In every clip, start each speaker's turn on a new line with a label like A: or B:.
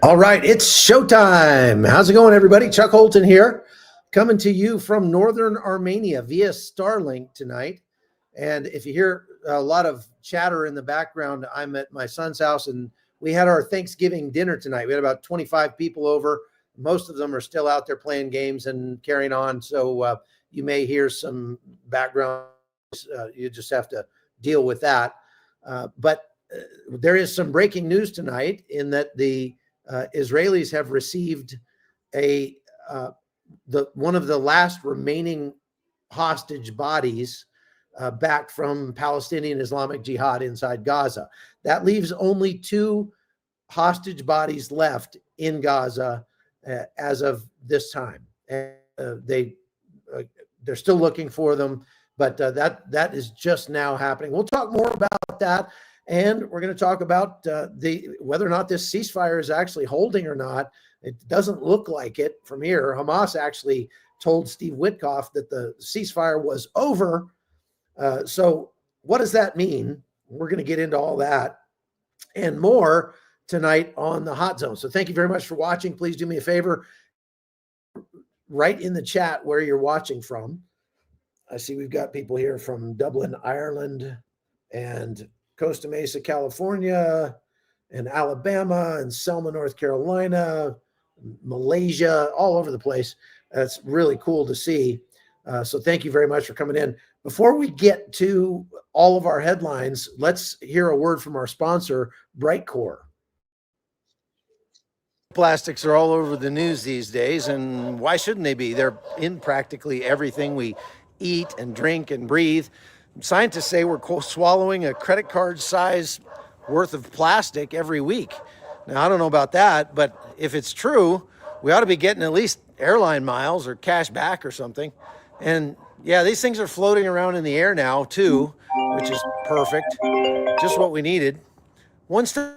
A: All right, it's showtime. How's it going, everybody? Chuck Holton here, coming to you from northern Armenia via Starlink tonight. And if you hear a lot of chatter in the background, I'm at my son's house, and we had our Thanksgiving dinner tonight. We had about 25 people over. Most of them are still out there playing games and carrying on. So you may hear some background. You just have to deal with that. But there is some breaking news tonight in that the Israelis have received one of the last remaining hostage bodies back from Palestinian Islamic Jihad inside Gaza. That leaves only 2 hostage bodies left in Gaza as of this time. And they're still looking for them, but that is just now happening. We'll talk more about that. And we're going to talk about whether or not this ceasefire is actually holding or not. It doesn't look like it from here. Hamas actually told Steve Witkoff that the ceasefire was over. So what does that mean? We're going to get into all that and more tonight on the Hot Zone. So thank you very much for watching. Please do me a favor. Write in the chat where you're watching from. I see we've got people here from Dublin, Ireland, and Costa Mesa, California, and Alabama, and Selma, North Carolina, Malaysia, all over the place. That's really cool to see. So thank you very much for coming in. Before we get to all of our headlines, let's hear a word from our sponsor, Brightcore. Plastics are all over the news these days, and why shouldn't they be? They're in practically everything we eat and drink and breathe. Scientists say we're swallowing a credit card size worth of plastic every week. Now, I don't know about that, but if it's true, we ought to be getting at least airline miles or cash back or something. And yeah, these things are floating around in the air now too, which is perfect. Just what we needed. One study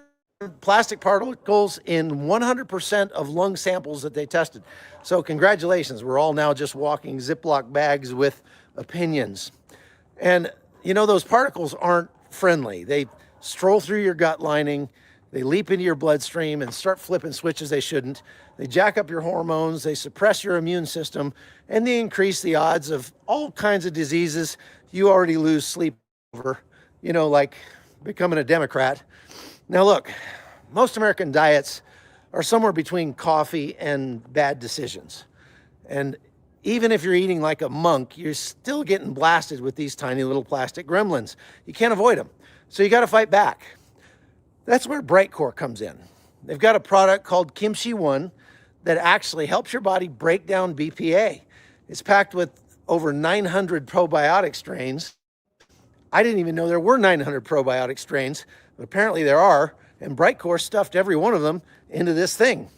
A: plastic particles in 100% of lung samples that they tested. So congratulations, we're all now just walking Ziploc bags with opinions. And you know, those particles aren't friendly. They stroll through your gut lining, they leap into your bloodstream and start flipping switches they shouldn't. They jack up your hormones, they suppress your immune system, and they increase the odds of all kinds of diseases you already lose sleep over, you know, like becoming a Democrat. Now look, most American diets are somewhere between coffee and bad decisions. And even if you're eating like a monk, you're still getting blasted with these tiny little plastic gremlins. You can't avoid them. So you got to fight back. That's where Brightcore comes in. They've got a product called Kimchi 1 that actually helps your body break down BPA. It's packed with over 900 probiotic strains. I didn't even know there were 900 probiotic strains, but apparently there are, and Brightcore stuffed every one of them into this thing.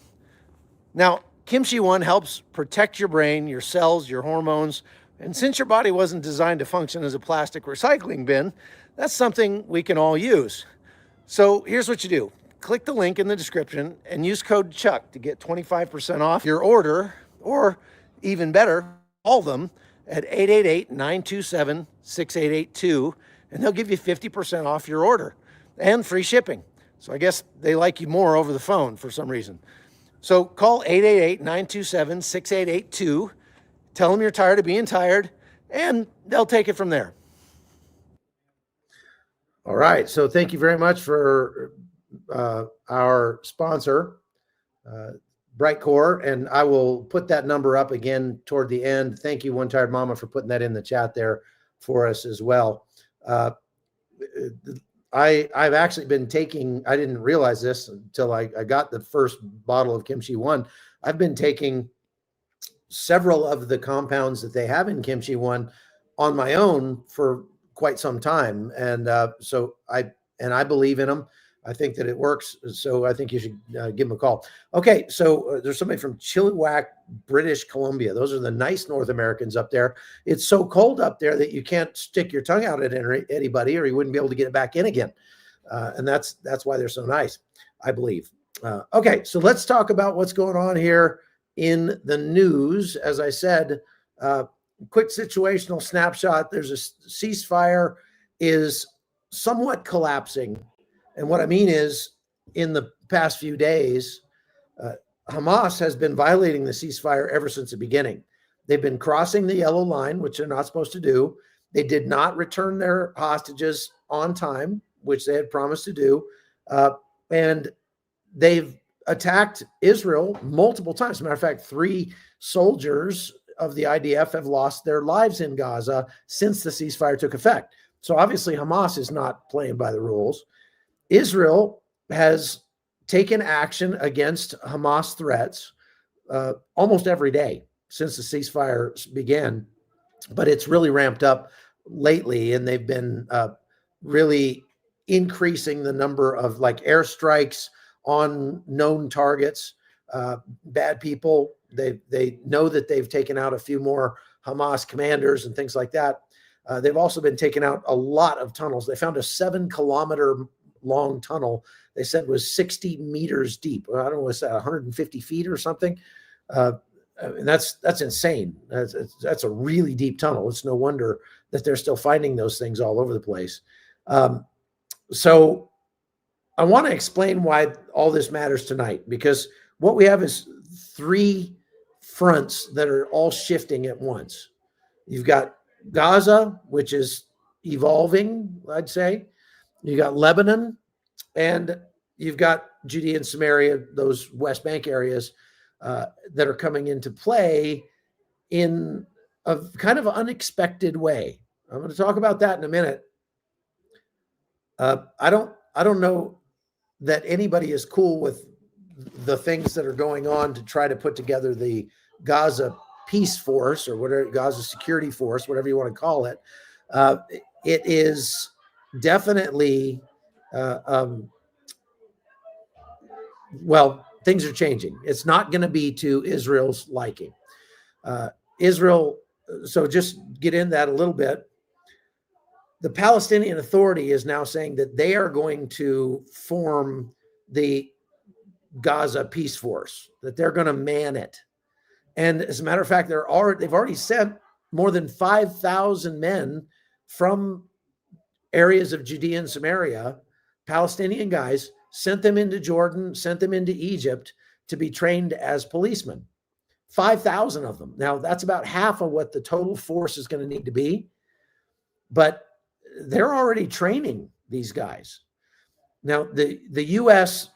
A: Now, Kimchi 1 helps protect your brain, your cells, your hormones, and since your body wasn't designed to function as a plastic recycling bin, that's something we can all use. So here's what you do. Click the link in the description and use code CHUCK to get 25% off your order, or even better, call them at 888-927-6882, and they'll give you 50% off your order and free shipping. So I guess they like you more over the phone for some reason. So call 888-927-6882, tell them you're tired of being tired, and they'll take it from there. All right, so thank you very much for our sponsor, Brightcore, and I will put that number up again toward the end. Thank you, One Tired Mama, for putting that in the chat there for us as well. I've actually been taking, I didn't realize this until I got the first bottle of Kimchi 1. I've been taking several of the compounds that they have in Kimchi 1 on my own for quite some time. And so I believe in them. I think that it works. So I think you should give them a call. Okay. So there's somebody from Chilliwack, British Columbia. Those are the nice North Americans up there. It's so cold up there that you can't stick your tongue out at anybody, or you wouldn't be able to get it back in again. And that's why they're so nice, I believe. Okay. So let's talk about what's going on here in the news. As I said, quick situational snapshot. There's a ceasefire is somewhat collapsing And what I mean is, in the past few days, Hamas has been violating the ceasefire ever since the beginning. They've been crossing the yellow line, which they're not supposed to do. They did not return their hostages on time, which they had promised to do. And they've attacked Israel multiple times. As a matter of fact, 3 soldiers of the IDF have lost their lives in Gaza since the ceasefire took effect. So obviously Hamas is not playing by the rules. Israel has taken action against Hamas threats almost every day since the ceasefire began, but it's really ramped up lately, and they've been really increasing the number of like airstrikes on known targets, bad people. They know that they've taken out a few more Hamas commanders and things like that. They've also been taking out a lot of tunnels. They found a 7-kilometer long tunnel. They said was 60 meters deep. I don't know, what's that, 150 feet or something? And that's insane. That's a really deep tunnel. It's no wonder that they're still finding those things all over the place. So I want to explain why all this matters tonight, because what we have is 3 fronts that are all shifting at once. You've got Gaza, which is evolving, I'd say. You got Lebanon, and you've got Judea and Samaria, those West Bank areas that are coming into play in a kind of unexpected way. I'm going to talk about that in a minute. I don't know that anybody is cool with the things that are going on to try to put together the Gaza Peace Force, or whatever, Gaza Security Force, whatever you want to call it. It is definitely, well, things are changing. It's not going to be to Israel's liking. Israel, so just get in that a little bit. The Palestinian Authority is now saying that they are going to form the Gaza Peace Force, that they're going to man it. And as a matter of fact, they've already sent more than 5,000 men from areas of Judea and Samaria, Palestinian guys, sent them into Jordan, sent them into Egypt to be trained as policemen. 5,000 of them. Now, that's about half of what the total force is going to need to be. But they're already training these guys. Now, the U.S.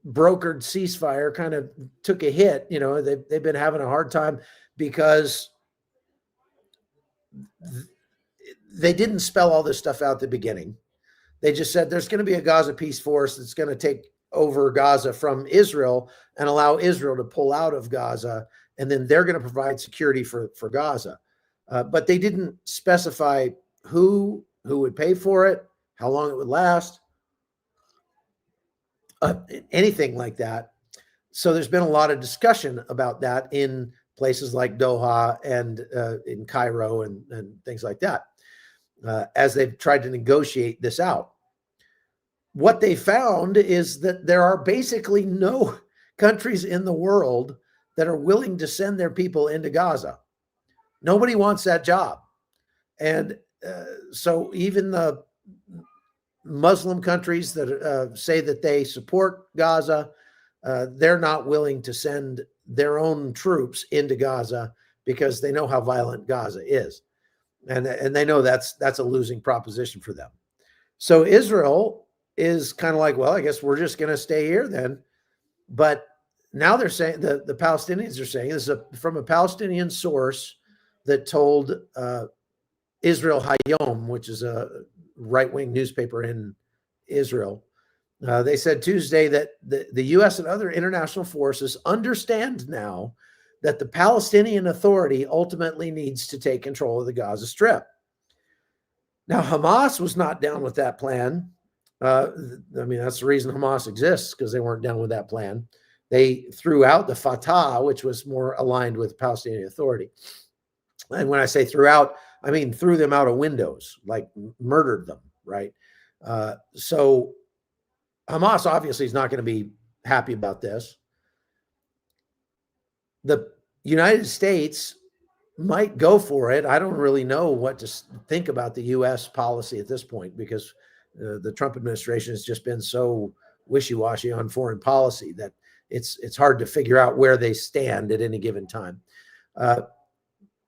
A: brokered ceasefire kind of took a hit. You know, they've been having a hard time because they didn't spell all this stuff out at the beginning. They just said there's going to be a Gaza Peace Force that's going to take over Gaza from Israel and allow Israel to pull out of Gaza, and then they're going to provide security for Gaza. But they didn't specify who would pay for it, how long it would last, anything like that. So there's been a lot of discussion about that in places like Doha and in Cairo and things like that, as they've tried to negotiate this out. What they found is that there are basically no countries in the world that are willing to send their people into Gaza. Nobody wants that job. And so even the Muslim countries that say that they support Gaza, they're not willing to send their own troops into Gaza because they know how violent Gaza is. And they know that's a losing proposition for them. So Israel is kind of like, well, I guess we're just going to stay here then. But now they're saying, the Palestinians are saying, this is from a Palestinian source that told Israel Hayom, which is a right-wing newspaper in Israel. They said Tuesday that the U.S. and other international forces understand now that the Palestinian Authority ultimately needs to take control of the Gaza Strip. Now, Hamas was not down with that plan. I mean, that's the reason Hamas exists, because they weren't down with that plan. They threw out the Fatah, which was more aligned with the Palestinian Authority. And when I say threw out, I mean threw them out of windows, like murdered them, right? So Hamas obviously is not going to be happy about this. The United States might go for it. I don't really know what to think about the U.S. policy at this point, because The Trump administration has just been so wishy-washy on foreign policy that it's hard to figure out where they stand at any given time.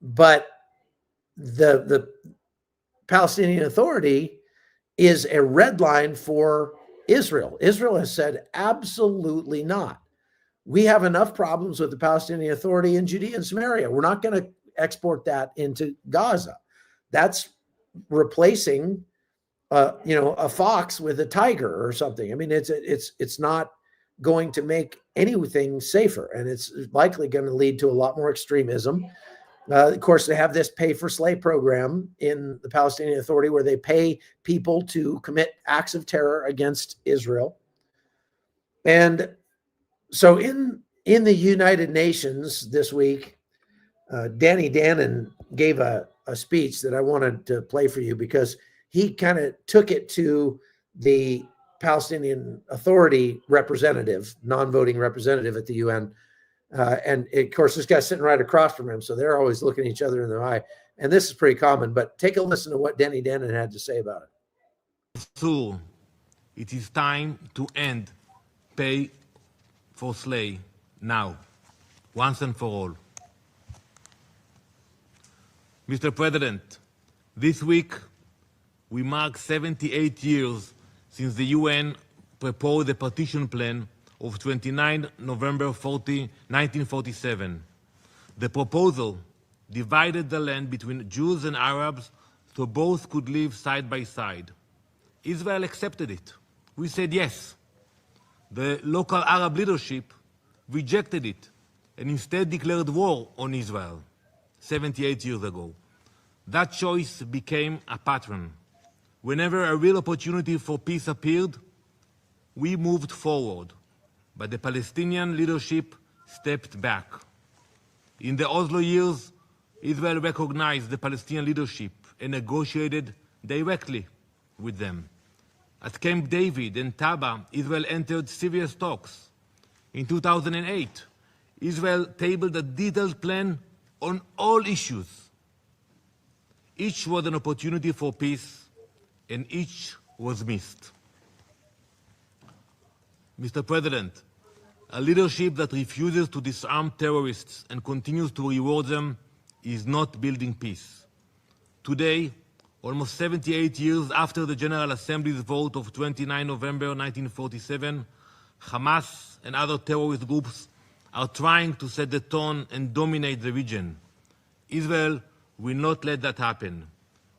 A: But the Palestinian Authority is a red line for Israel. Israel has said absolutely not. We have enough problems with the Palestinian Authority in Judea and Samaria. We're not going to export that into Gaza. That's replacing, a fox with a tiger or something. I mean, it's not going to make anything safer, and it's likely going to lead to a lot more extremism. Of course, they have this pay-for-slay program in the Palestinian Authority where they pay people to commit acts of terror against Israel. And so in the United Nations this week, Danon gave a speech that I wanted to play for you because he kind of took it to the Palestinian Authority representative, non-voting representative at the UN. And of course, this guy's sitting right across from him, so they're always looking each other in the eye. And this is pretty common, but take a listen to what Danon had to say about it.
B: So, it is time to end pay for slay now, once and for all. Mr. President, this week we mark 78 years since the UN proposed the partition plan of 29 November 1947. The proposal divided the land between Jews and Arabs so both could live side by side. Israel accepted it. We said yes. The local Arab leadership rejected it and instead declared war on Israel 78 years ago. That choice became a pattern. Whenever a real opportunity for peace appeared, we moved forward. But the Palestinian leadership stepped back. In the Oslo years, Israel recognized the Palestinian leadership and negotiated directly with them. At Camp David and Taba, Israel entered serious talks. In 2008, Israel tabled a detailed plan on all issues. Each was an opportunity for peace, and each was missed. Mr. President, a leadership that refuses to disarm terrorists and continues to reward them is not building peace. Today, almost 78 years after the General Assembly's vote of 29 November 1947, Hamas and other terrorist groups are trying to set the tone and dominate the region. Israel will not let that happen.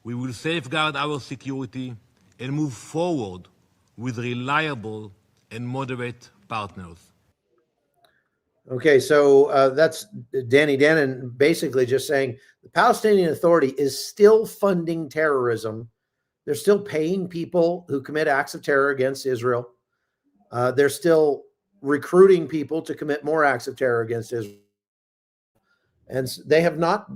B: We will safeguard our security and move forward with reliable and moderate partners.
A: Okay, so that's Danon basically just saying the Palestinian Authority is still funding terrorism. They're still paying people who commit acts of terror against Israel. They're still recruiting people to commit more acts of terror against Israel. And they have not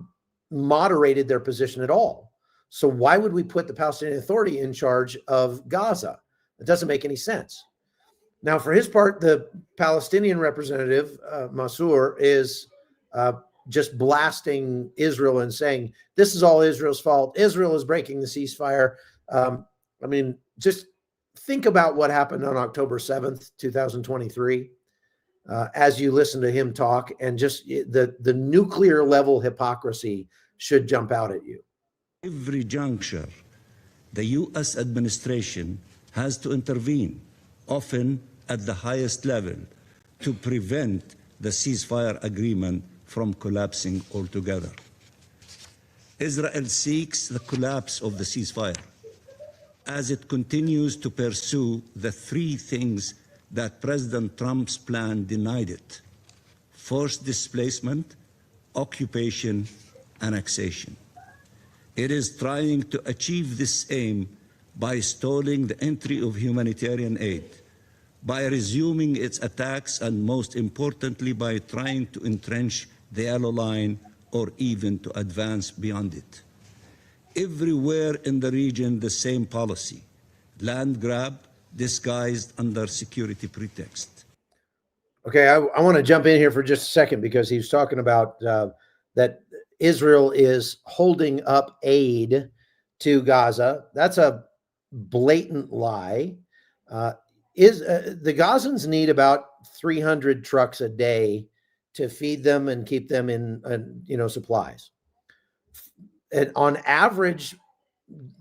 A: moderated their position at all. So why would we put the Palestinian Authority in charge of Gaza? It doesn't make any sense. Now, for his part, the Palestinian representative, Mansour, is just blasting Israel and saying, this is all Israel's fault. Israel is breaking the ceasefire. I mean, just think about what happened on October 7th, 2023, as you listen to him talk, and just the nuclear level hypocrisy should jump out at you.
C: Every juncture, the U.S. administration has to intervene, often at the highest level, to prevent the ceasefire agreement from collapsing altogether. Israel seeks the collapse of the ceasefire as it continues to pursue the three things that President Trump's plan denied it: forced displacement, occupation, annexation. It is trying to achieve this aim by stalling the entry of humanitarian aid, by resuming its attacks, and most importantly, by trying to entrench the yellow line or even to advance beyond it. Everywhere in the region, the same policy: land grab disguised under security pretext.
A: Okay, I want to jump in here for just a second because he's talking about that Israel is holding up aid to Gaza. That's a blatant lie. Is the Gazans need about 300 trucks a day to feed them and keep them in supplies. And on average,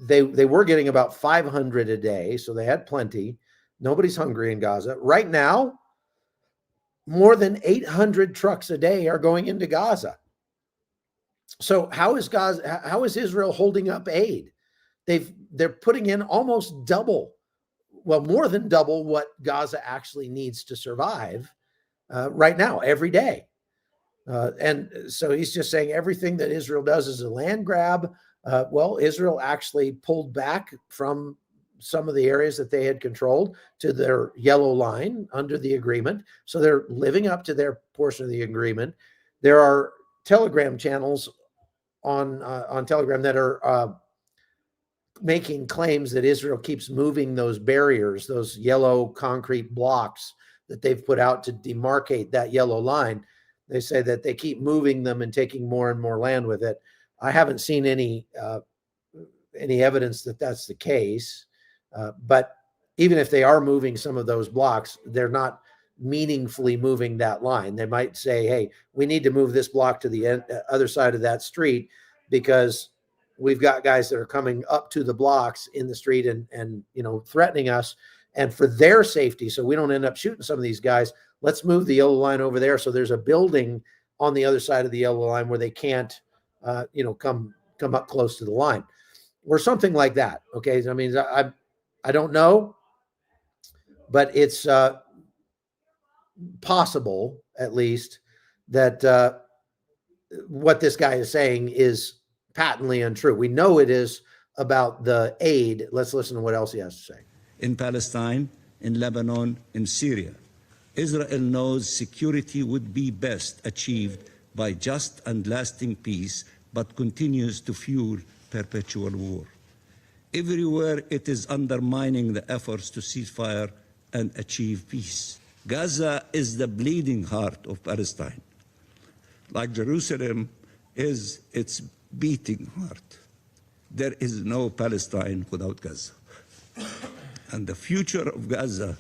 A: they were getting about 500 a day, so they had plenty. Nobody's hungry in Gaza right now. More than 800 trucks a day are going into Gaza. So how is Israel holding up aid? They're putting in almost double, well, more than double what Gaza actually needs to survive right now, every day. And so he's just saying everything that Israel does is a land grab. Well, Israel actually pulled back from some of the areas that they had controlled to their yellow line under the agreement. So they're living up to their portion of the agreement. There are Telegram channels on Telegram that are making claims that Israel keeps moving those barriers, those yellow concrete blocks that they've put out to demarcate that yellow line. They say that they keep moving them and taking more and more land with it. I haven't seen any evidence that that's the case. But even if they are moving some of those blocks, they're not meaningfully moving that line. They might say, hey, we need to move this block to the other side of that street because we've got guys that are coming up to the blocks in the street and threatening us. And for their safety, so we don't end up shooting some of these guys, let's move the yellow line over there. So there's a building on the other side of the yellow line where they can't, come up close to the line or something like that. Okay. I mean, I don't know, but it's possible, at least, that what this guy is saying is patently untrue. We know it is about the aid. Let's listen to what else he has to say.
C: In Palestine, in Lebanon, in Syria, Israel knows security would be best achieved by just and lasting peace, but continues to fuel perpetual war. Everywhere it is undermining the efforts to ceasefire and achieve peace. Gaza is the bleeding heart of Palestine, like Jerusalem is its beating heart. There is no Palestine without Gaza. And the future of Gaza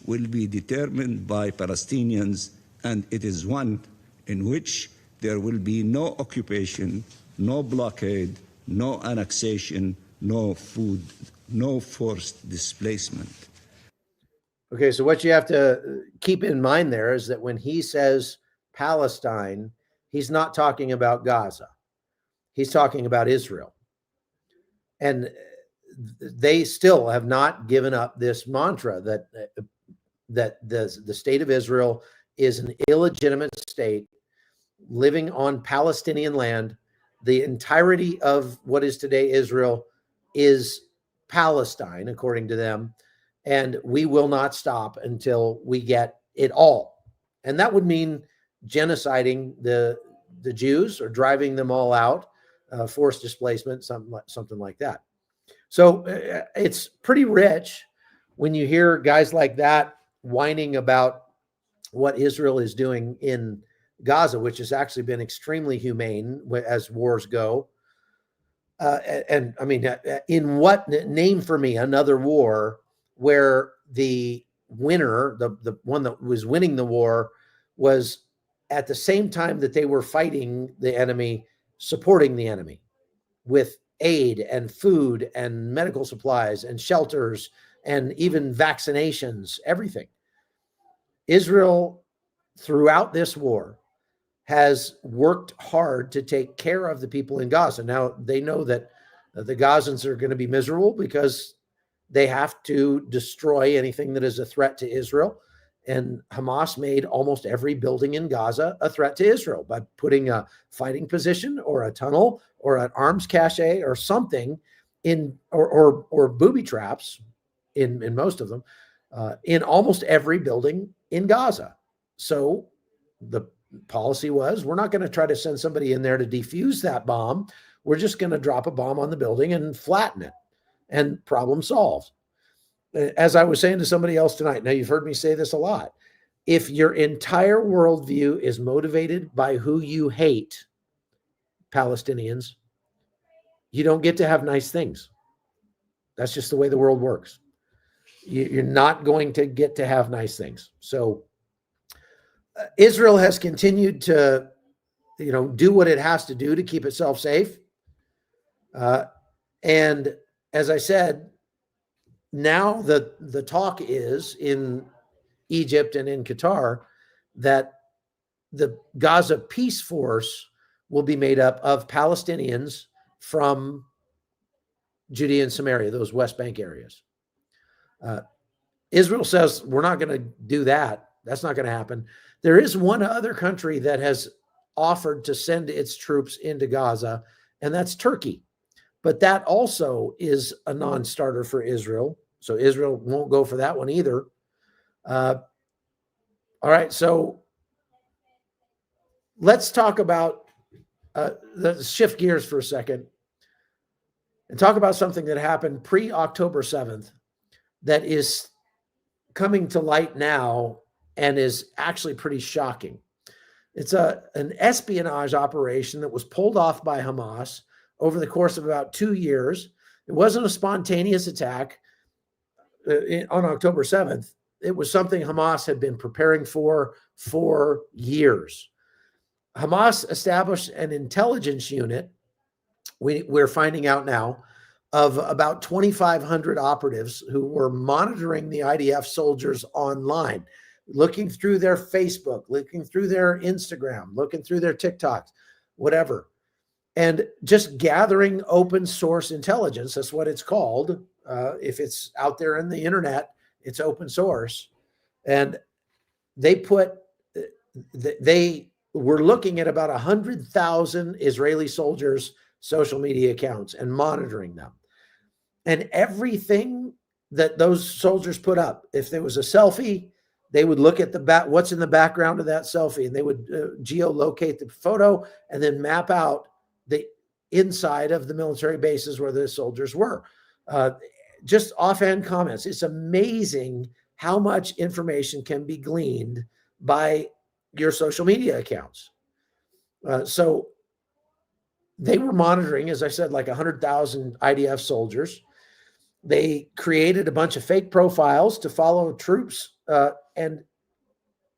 C: will be determined by Palestinians, and it is one in which there will be no occupation, no blockade, no annexation, no food, no forced displacement.
A: Okay, so what you have to keep in mind there is that when he says Palestine, he's not talking about Gaza. He's talking about Israel. And they still have not given up this mantra that the state of Israel is an illegitimate state living on Palestinian land. The entirety of what is today Israel is Palestine, according to them, and we will not stop until we get it all. And that would mean genociding the Jews or driving them all out, forced displacement, something like that. So it's pretty rich when you hear guys like that whining about what Israel is doing in Gaza, which has actually been extremely humane as wars go. And I mean, in what name for me another war where the winner, the one that was winning the war, was at the same time that they were fighting the enemy, supporting the enemy with aid and food and medical supplies and shelters and even vaccinations, everything. Israel, throughout this war, has worked hard to take care of the people in Gaza. Now, they know that the Gazans are going to be miserable because they have to destroy anything that is a threat to Israel. And Hamas made almost every building in Gaza a threat to Israel by putting a fighting position or a tunnel or an arms cache or something in, or booby traps in most of them, in almost every building in Gaza. So the policy was, we're not going to try to send somebody in there to defuse that bomb. We're just going to drop a bomb on the building and flatten it, and problem solved. As I was saying to somebody else tonight, now you've heard me say this a lot. If your entire worldview is motivated by who you hate, Palestinians, you don't get to have nice things. That's just the way the world works. You're not going to get to have nice things. So Israel has continued to, do what it has to do to keep itself safe. And as I said, now the talk is in Egypt and in Qatar that the Gaza Peace Force will be made up of Palestinians from Judea and Samaria, those West Bank areas. Israel says, we're not going to do that. That's not going to happen. There is one other country that has offered to send its troops into Gaza, and that's Turkey. But that also is a non-starter for Israel. So Israel won't go for that one either. All right, so let's talk about, let's shift gears for a second and talk about something that happened pre-October 7th that is coming to light now and is actually pretty shocking. It's an espionage operation that was pulled off by Hamas over the course of about 2 years. It wasn't a spontaneous attack on October 7th. It was something Hamas had been preparing for years. Hamas established an intelligence unit, we're finding out now, of about 2,500 operatives who were monitoring the IDF soldiers online, looking through their Facebook, looking through their Instagram, looking through their TikToks, whatever, and just gathering open source intelligence. That's what it's called. If it's out there in the internet, it's open source. And they were looking at about 100,000 Israeli soldiers' social media accounts and monitoring them. And everything that those soldiers put up, if there was a selfie, they would look at what's in the background of that selfie, and they would geolocate the photo and then map out the inside of the military bases where the soldiers were. Just offhand comments. It's amazing how much information can be gleaned by your social media accounts. So they were monitoring, as I said, like 100,000 IDF soldiers. They created a bunch of fake profiles to follow troops and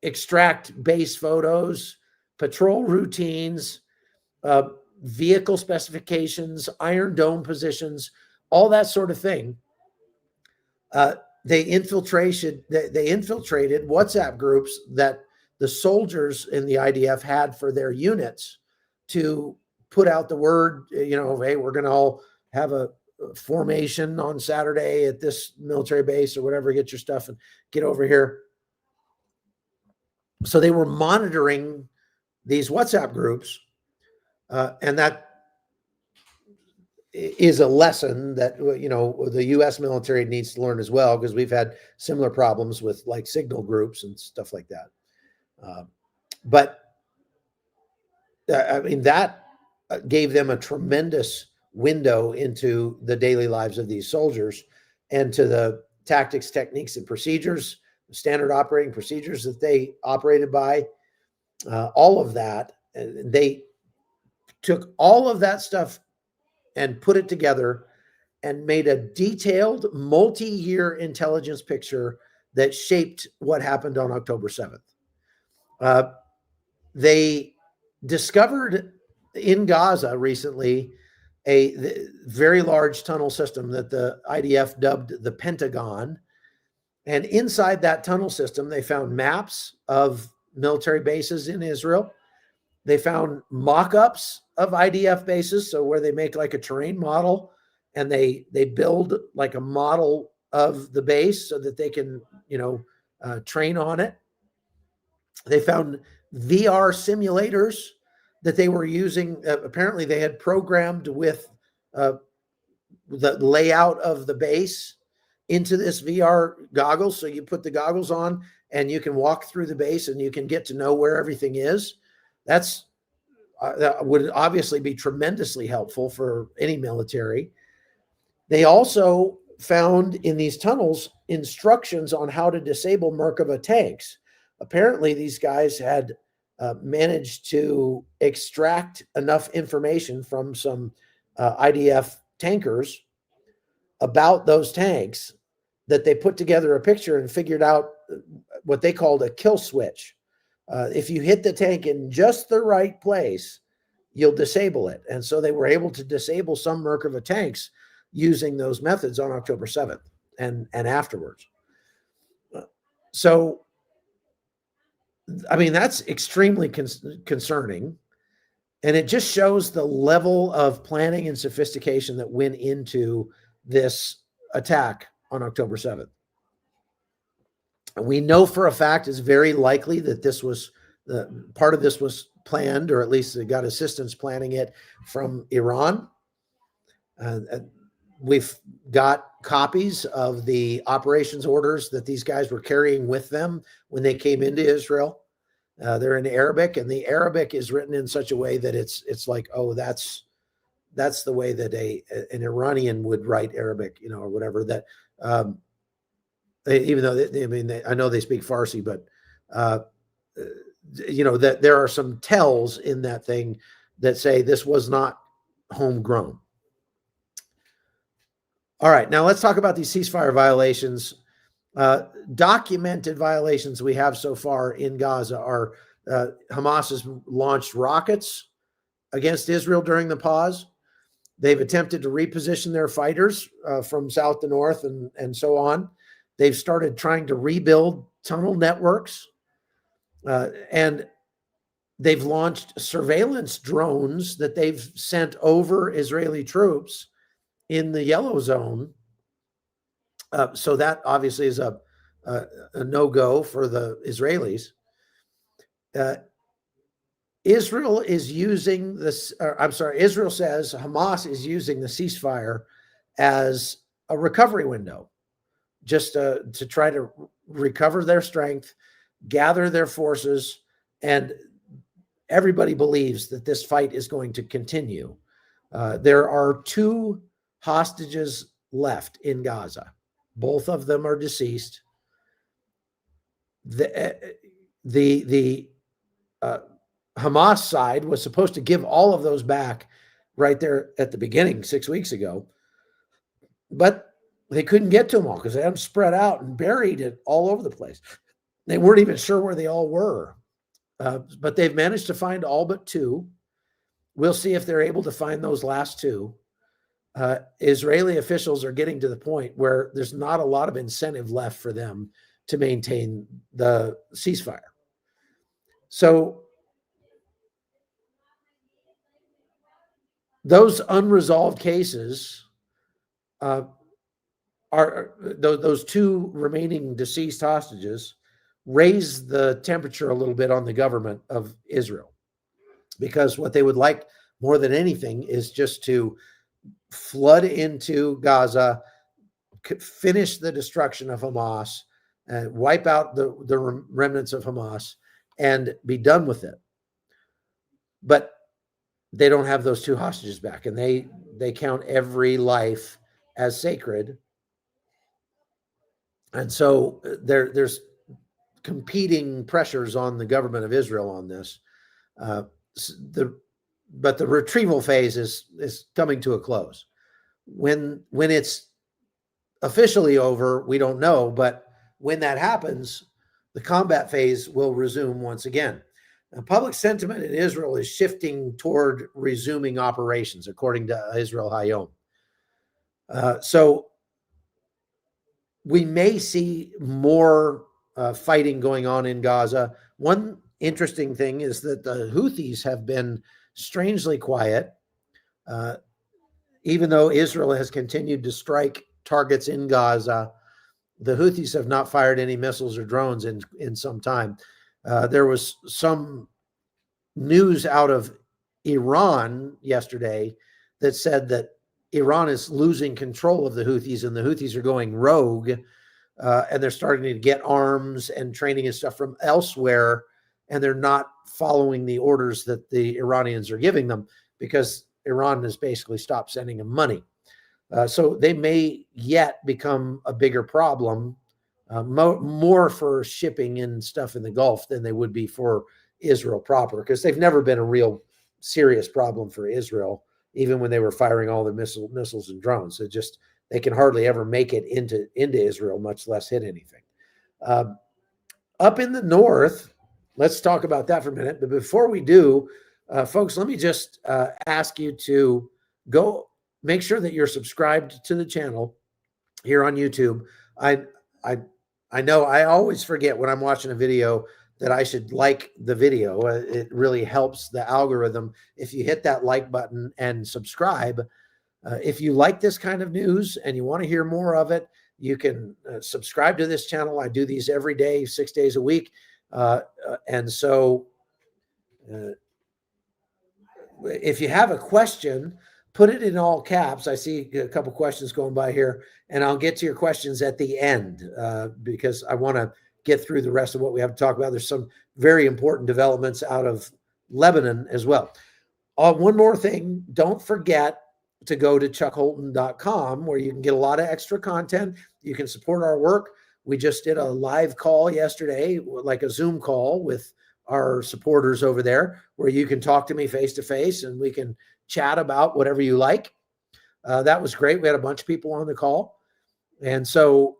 A: extract base photos, patrol routines, vehicle specifications, Iron Dome positions, all that sort of thing. They infiltrated WhatsApp groups that the soldiers in the IDF had for their units to put out the word, hey, we're going to all have a formation on Saturday at this military base or whatever, get your stuff and get over here. So they were monitoring these WhatsApp groups, and that is a lesson that, the U.S. military needs to learn as well, because we've had similar problems with like signal groups and stuff like that. But that gave them a tremendous window into the daily lives of these soldiers and to the tactics, techniques, and procedures, standard operating procedures that they operated by, all of that. And they took all of that stuff and put it together and made a detailed multi-year intelligence picture that shaped what happened on October 7th. They discovered in Gaza recently a very large tunnel system that the IDF dubbed the Pentagon. And inside that tunnel system, they found maps of military bases in Israel. They found mock-ups of IDF bases, so where they make like a terrain model and they build like a model of the base so that they can, train on it. They found VR simulators that they were using. Apparently they had programmed with the layout of the base into this VR goggles. So you put the goggles on and you can walk through the base and you can get to know where everything is. That would obviously be tremendously helpful for any military. They also found in these tunnels instructions on how to disable Merkava tanks. Apparently, these guys had managed to extract enough information from some IDF tankers about those tanks that they put together a picture and figured out what they called a kill switch. If you hit the tank in just the right place, you'll disable it. And so they were able to disable some Merkava tanks using those methods on October 7th and afterwards. So, I mean, that's extremely concerning. And it just shows the level of planning and sophistication that went into this attack on October 7th. And we know for a fact it's very likely that this was part of this was planned, or at least they got assistance planning it from Iran. We've got copies of the operations orders that these guys were carrying with them when they came into Israel. They're in Arabic, and the Arabic is written in such a way that it's like, oh, that's the way that an Iranian would write Arabic, or whatever. That even though I know they speak Farsi, but that there are some tells in that thing that say this was not homegrown. All right, now let's talk about these ceasefire violations. Documented violations we have so far in Gaza are Hamas has launched rockets against Israel during the pause. They've attempted to reposition their fighters from south to north and so on. They've started trying to rebuild tunnel networks. And they've launched surveillance drones that they've sent over Israeli troops in the yellow zone. So that obviously is a no-go for the Israelis. Israel is using this, Israel says Hamas is using the ceasefire as a recovery window, just to try to recover their strength, gather their forces, and everybody believes that this fight is going to continue. There are 2 hostages left in Gaza. Both of them are deceased. The Hamas side was supposed to give all of those back right there at the beginning 6 weeks ago, but they couldn't get to them all because they had them spread out and buried it all over the place. They weren't even sure where they all were, but they've managed to find all but 2. We'll see if they're able to find those last 2. Israeli officials are getting to the point where there's not a lot of incentive left for them to maintain the ceasefire. So those unresolved cases are those 2 remaining deceased hostages raise the temperature a little bit on the government of Israel, because what they would like more than anything is just to flood into Gaza, finish the destruction of Hamas, and wipe out the remnants of Hamas and be done with it. But they don't have those 2 hostages back, and they count every life as sacred. And so there's competing pressures on the government of Israel on this. But the retrieval phase is coming to a close. When it's officially over, we don't know, but when that happens, the combat phase will resume once again. Now, public sentiment in Israel is shifting toward resuming operations, according to Israel Hayom. So we may see more fighting going on in Gaza. One interesting thing is that the Houthis have been strangely quiet, even though Israel has continued to strike targets in Gaza. The Houthis have not fired any missiles or drones in some time. There was some news out of Iran yesterday that said that Iran is losing control of the Houthis, and the Houthis are going rogue, and they're starting to get arms and training and stuff from elsewhere, and they're not following the orders that the Iranians are giving them because Iran has basically stopped sending them money. So they may yet become a bigger problem, more for shipping and stuff in the Gulf than they would be for Israel proper, because they've never been a real serious problem for Israel, even when they were firing all the missiles and drones. they can hardly ever make it into Israel, much less hit anything. Up in the north, let's talk about that for a minute. But before we do, folks, let me just ask you to go make sure that you're subscribed to the channel here on YouTube. I know I always forget when I'm watching a video that I should like the video. It really helps the algorithm if you hit that like button and subscribe. If you like this kind of news and you want to hear more of it, you can subscribe to this channel. I do these every day, 6 days a week. And so if you have a question, put it in all caps. I see a couple questions going by here, and I'll get to your questions at the end because I want to get through the rest of what we have to talk about. There's some very important developments out of Lebanon as well. One more thing, don't forget to go to chuckholton.com where you can get a lot of extra content. You can support our work. We just did a live call yesterday, like a Zoom call with our supporters over there, where you can talk to me face to face and we can chat about whatever you like. That was great. We had a bunch of people on the call. And so,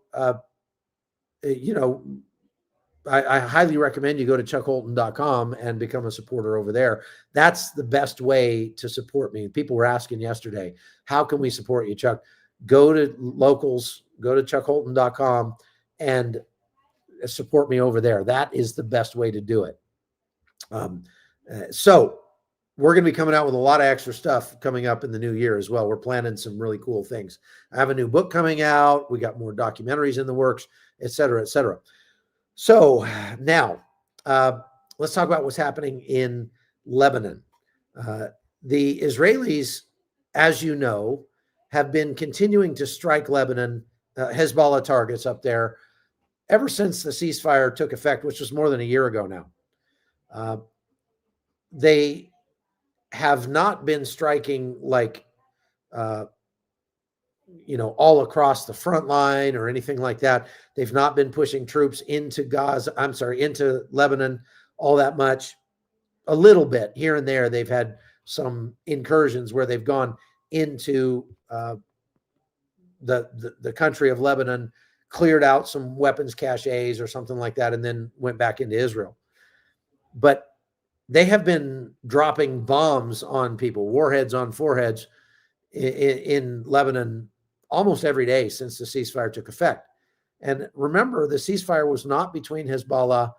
A: I highly recommend you go to chuckholton.com and become a supporter over there. That's the best way to support me. People were asking yesterday, how can we support you, Chuck? Go to locals, go to chuckholton.com and support me over there. That is the best way to do it. So we're going to be coming out with a lot of extra stuff coming up in the new year as well. We're planning some really cool things. I have a new book coming out. We got more documentaries in the works, et cetera, et cetera. So now let's talk about what's happening in Lebanon. The Israelis, as you know, have been continuing to strike Lebanon, Hezbollah targets up there ever since the ceasefire took effect, which was more than a year ago now. They have not been striking like, all across the front line or anything like that. They've not been pushing troops into into Lebanon all that much. A little bit here and there. They've had some incursions where they've gone into the country of Lebanon, cleared out some weapons caches or something like that, and then went back into Israel. But they have been dropping bombs on people, warheads on foreheads in Lebanon almost every day since the ceasefire took effect. And remember, the ceasefire was not between Hezbollah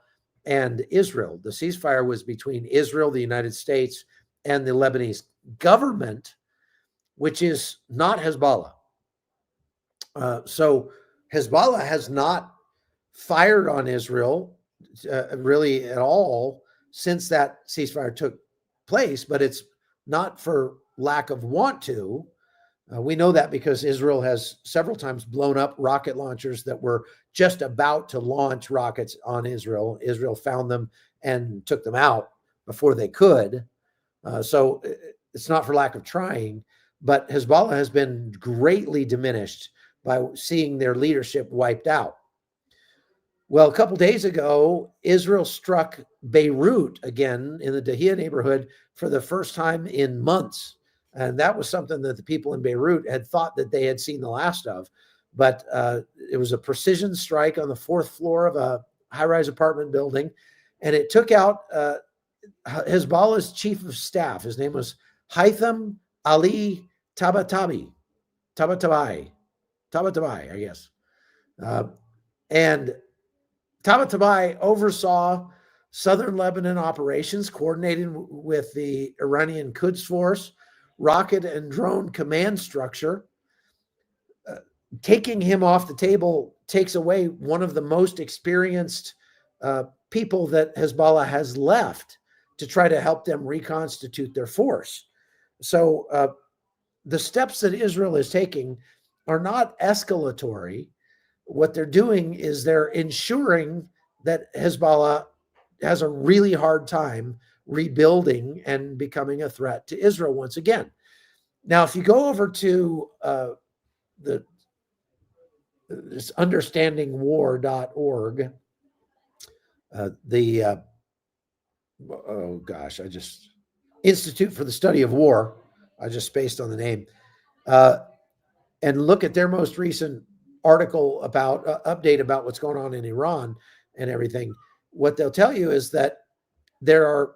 A: and Israel. The ceasefire was between Israel, the United States, and the Lebanese government, which is not Hezbollah. So Hezbollah has not fired on Israel really at all since that ceasefire took place, but it's not for lack of want to. We know that because Israel has several times blown up rocket launchers that were just about to launch rockets on Israel. Israel found them and took them out before they could. So it's not for lack of trying, but Hezbollah has been greatly diminished by seeing their leadership wiped out. Well, a couple days ago, Israel struck Beirut again in the Dahia neighborhood for the first time in months. And that was something that the people in Beirut had thought that they had seen the last of. But it was a precision strike on the 4th floor of a high-rise apartment building. And it took out Hezbollah's chief of staff. His name was Haytham Ali Tabatabai, I guess. And Tabatabai oversaw southern Lebanon operations, coordinating with the Iranian Quds Force, rocket and drone command structure. Taking him off the table takes away one of the most experienced people that Hezbollah has left to try to help them reconstitute their force. So the steps that Israel is taking are not escalatory. What they're doing is they're ensuring that Hezbollah has a really hard time rebuilding and becoming a threat to Israel once again. Now, if you go over to this understandingwar.org, Institute for the Study of War, I just spaced on the name. and look at their most recent article about update about what's going on in Iran and everything, what they'll tell you is that there are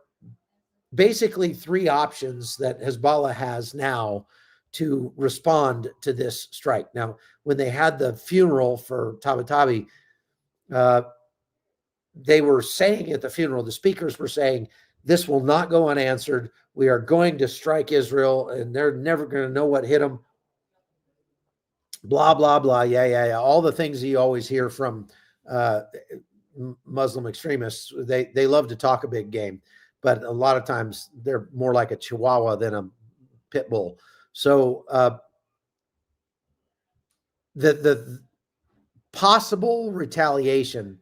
A: basically three options that Hezbollah has now to respond to this strike. Now, when they had the funeral for Tabatabai, they were saying at the funeral, the speakers were saying, this will not go unanswered. We are going to strike Israel, and they're never going to know what hit them. Blah, blah, blah. Yeah. All the things you always hear from Muslim extremists. They love to talk a big game, but a lot of times they're more like a chihuahua than a pit bull. So the possible retaliation,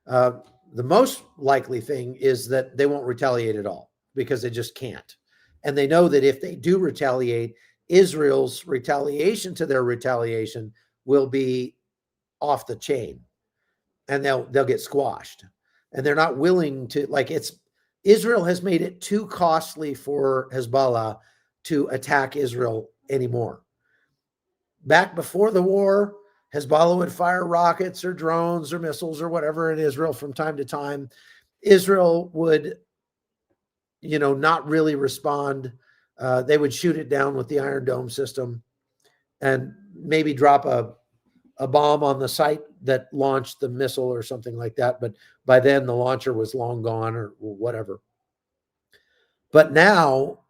A: the most likely thing is that they won't retaliate at all because they just can't. And they know that if they do retaliate, Israel's retaliation to their retaliation will be off the chain, and they'll get squashed. And they're not willing to, Israel has made it too costly for Hezbollah to attack Israel anymore. Back before the war, Hezbollah would fire rockets or drones or missiles or whatever in Israel from time to time. Israel would, not really respond. They would shoot it down with the Iron Dome system and maybe drop a bomb on the site that launched the missile or something like that. But by then the launcher was long gone or whatever. But now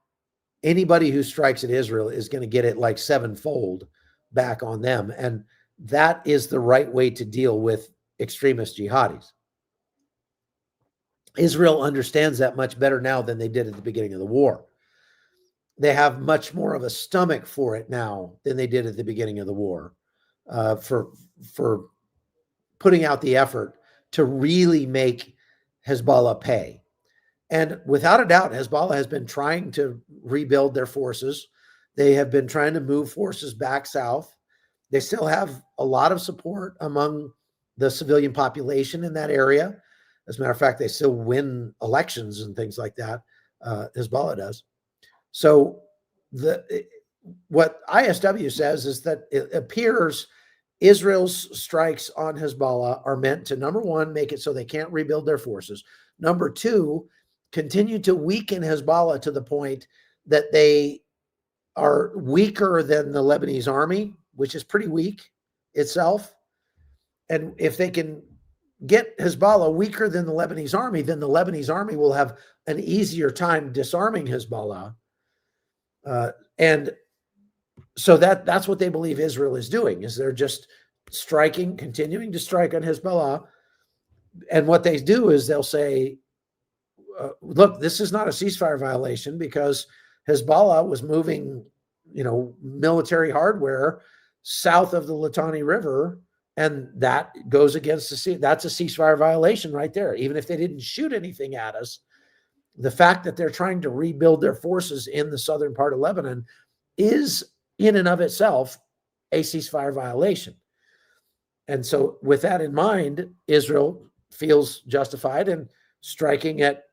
A: anybody who strikes at Israel is going to get it like sevenfold back on them. And that is the right way to deal with extremist jihadis. Israel understands that much better now than they did at the beginning of the war. They have much more of a stomach for it now than they did at the beginning of the war, for putting out the effort to really make Hezbollah pay. And without a doubt, Hezbollah has been trying to rebuild their forces. They have been trying to move forces back south. They still have a lot of support among the civilian population in that area. As a matter of fact, they still win elections and things like that. Hezbollah does. So what ISW says is that it appears Israel's strikes on Hezbollah are meant to, number one, make it so they can't rebuild their forces. Number two, continue to weaken Hezbollah to the point that they are weaker than the Lebanese army, which is pretty weak itself. And if they can get Hezbollah weaker than the Lebanese army, then the Lebanese army will have an easier time disarming Hezbollah. And so that's what they believe Israel is doing, is they're just striking, continuing to strike on Hezbollah. And what they do is they'll say, look, this is not a ceasefire violation because Hezbollah was moving, military hardware south of the Litani River, and that goes against that's a ceasefire violation right there. Even if they didn't shoot anything at us, the fact that they're trying to rebuild their forces in the southern part of Lebanon is in and of itself a ceasefire violation. And so with that in mind, Israel feels justified in striking at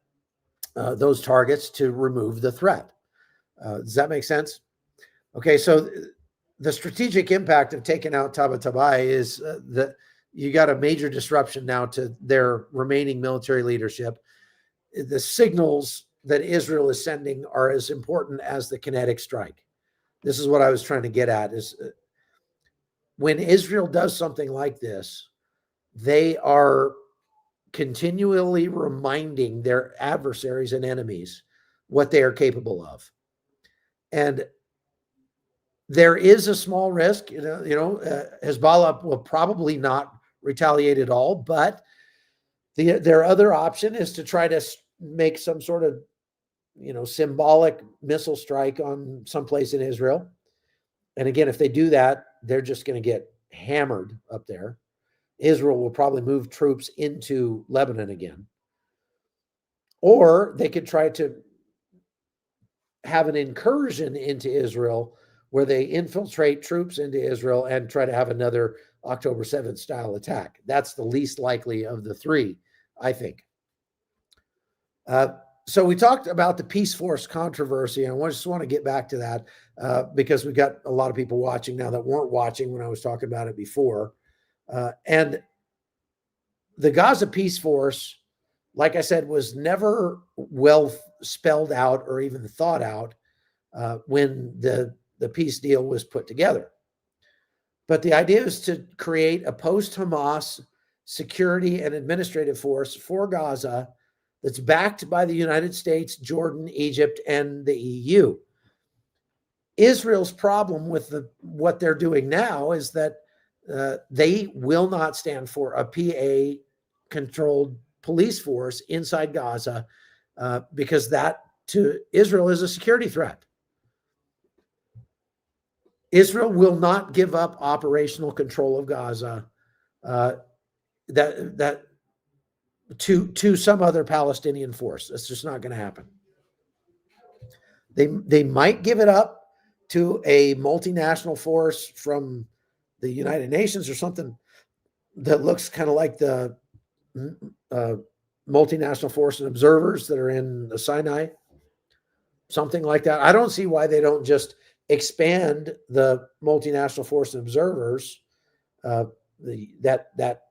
A: those targets to remove the threat. Does that make sense? Okay, so the strategic impact of taking out Tabatabai is that you got a major disruption now to their remaining military leadership. The signals that Israel is sending are as important as the kinetic strike. This is what I was trying to get at, is when Israel does something like this, they are continually reminding their adversaries and enemies what they are capable of. And there is a small risk, Hezbollah will probably not retaliate at all, but their other option is to try to make some sort of, symbolic missile strike on someplace in Israel. And again, if they do that, they're just going to get hammered up there. Israel will probably move troops into Lebanon again. Or they could try to have an incursion into Israel where they infiltrate troops into Israel and try to have another October 7th style attack. That's the least likely of the three, I think. So we talked about the Peace Force controversy, and I just want to get back to that because we've got a lot of people watching now that weren't watching when I was talking about it before. And the Gaza Peace Force, like I said, was never well spelled out or even thought out when the peace deal was put together. But the idea is to create a post-Hamas security and administrative force for Gaza that's backed by the United States, Jordan, Egypt, and the EU. Israel's problem with what they're doing now is that they will not stand for a PA-controlled police force inside Gaza because that to Israel is a security threat. Israel will not give up operational control of Gaza to some other Palestinian force. That's just not going to happen. They might give it up to a multinational force from the United Nations or something that looks kind of like the multinational force and observers that are in the Sinai, something like that. I don't see why they don't just expand the multinational force and observers, that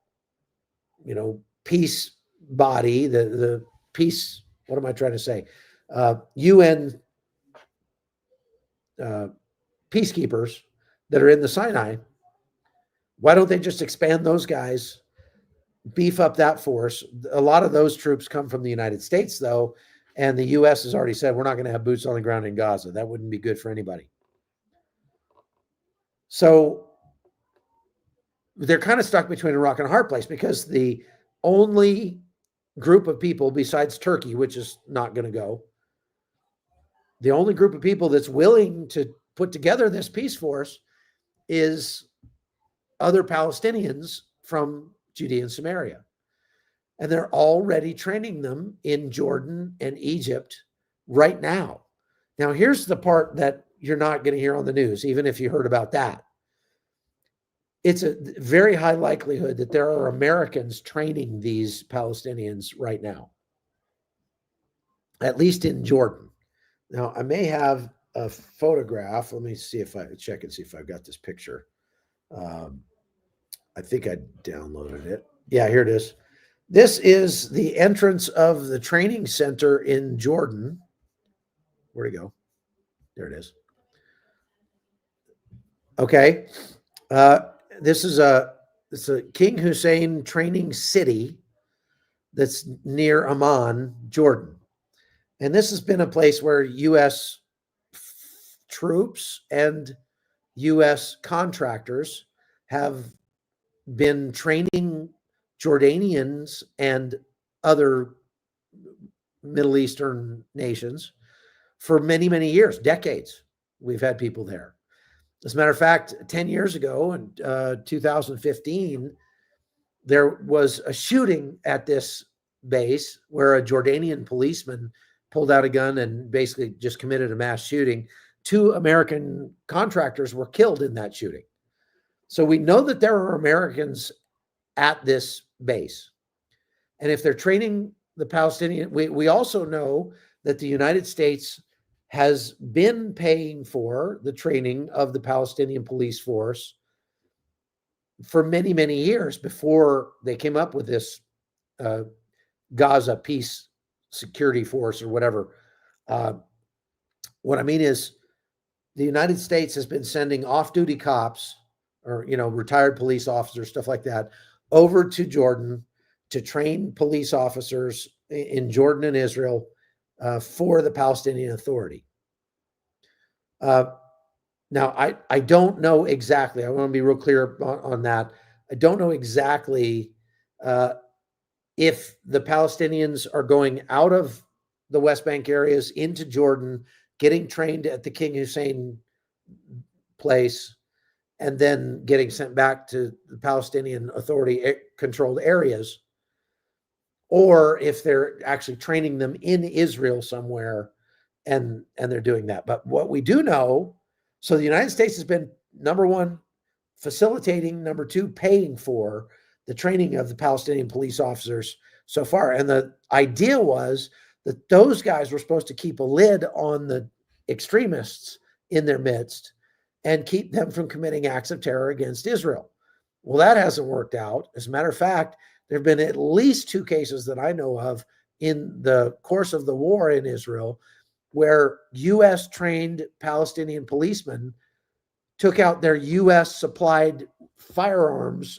A: peace body, the peace. What am I trying to say? UN peacekeepers that are in the Sinai. Why don't they just expand those guys, beef up that force? A lot of those troops come from the United States, though, and the U.S. has already said we're not going to have boots on the ground in Gaza. That wouldn't be good for anybody. So they're kind of stuck between a rock and a hard place because the only group of people besides Turkey, which is not going to go, the only group of people that's willing to put together this peace force is other Palestinians from Judea and Samaria. And they're already training them in Jordan and Egypt right now. Now, here's the part that you're not going to hear on the news, even if you heard about that. It's a very high likelihood that there are Americans training these Palestinians right now, at least in Jordan. Now, I may have a photograph. Let me see if I check and see if I've got this picture. I think I downloaded it. Yeah, here it is. This is the entrance of the training center in Jordan. Where'd it go? There it is. Okay. This is it's a King Hussein training city that's near Amman, Jordan. And this has been a place where U.S. troops and U.S. contractors have been training Jordanians and other Middle Eastern nations for many, many years, decades. We've had people there. As a matter of fact, 10 years ago in 2015, there was a shooting at this base where a Jordanian policeman pulled out a gun and basically just committed a mass shooting. 2 American contractors were killed in that shooting. So we know that there are Americans at this base. And if they're training the Palestinian, we also know that the United States has been paying for the training of the Palestinian police force for many, many years before they came up with this Gaza Peace Security Force or whatever. What I mean is the United States has been sending off-duty cops or, retired police officers, stuff like that, over to Jordan to train police officers in Jordan and Israel for the Palestinian Authority. Now, I don't know exactly. I want to be real clear on that. I don't know exactly if the Palestinians are going out of the West Bank areas into Jordan, getting trained at the King Hussein place, and then getting sent back to the Palestinian Authority controlled areas, or if they're actually training them in Israel somewhere and they're doing that. But what we do know, so the United States has been, number one, facilitating, number two, paying for the training of the Palestinian police officers so far. And the idea was that those guys were supposed to keep a lid on the extremists in their midst and keep them from committing acts of terror against Israel. Well, that hasn't worked out. As a matter of fact, there have been at least 2 cases that I know of in the course of the war in Israel where U.S. trained Palestinian policemen took out their U.S. supplied firearms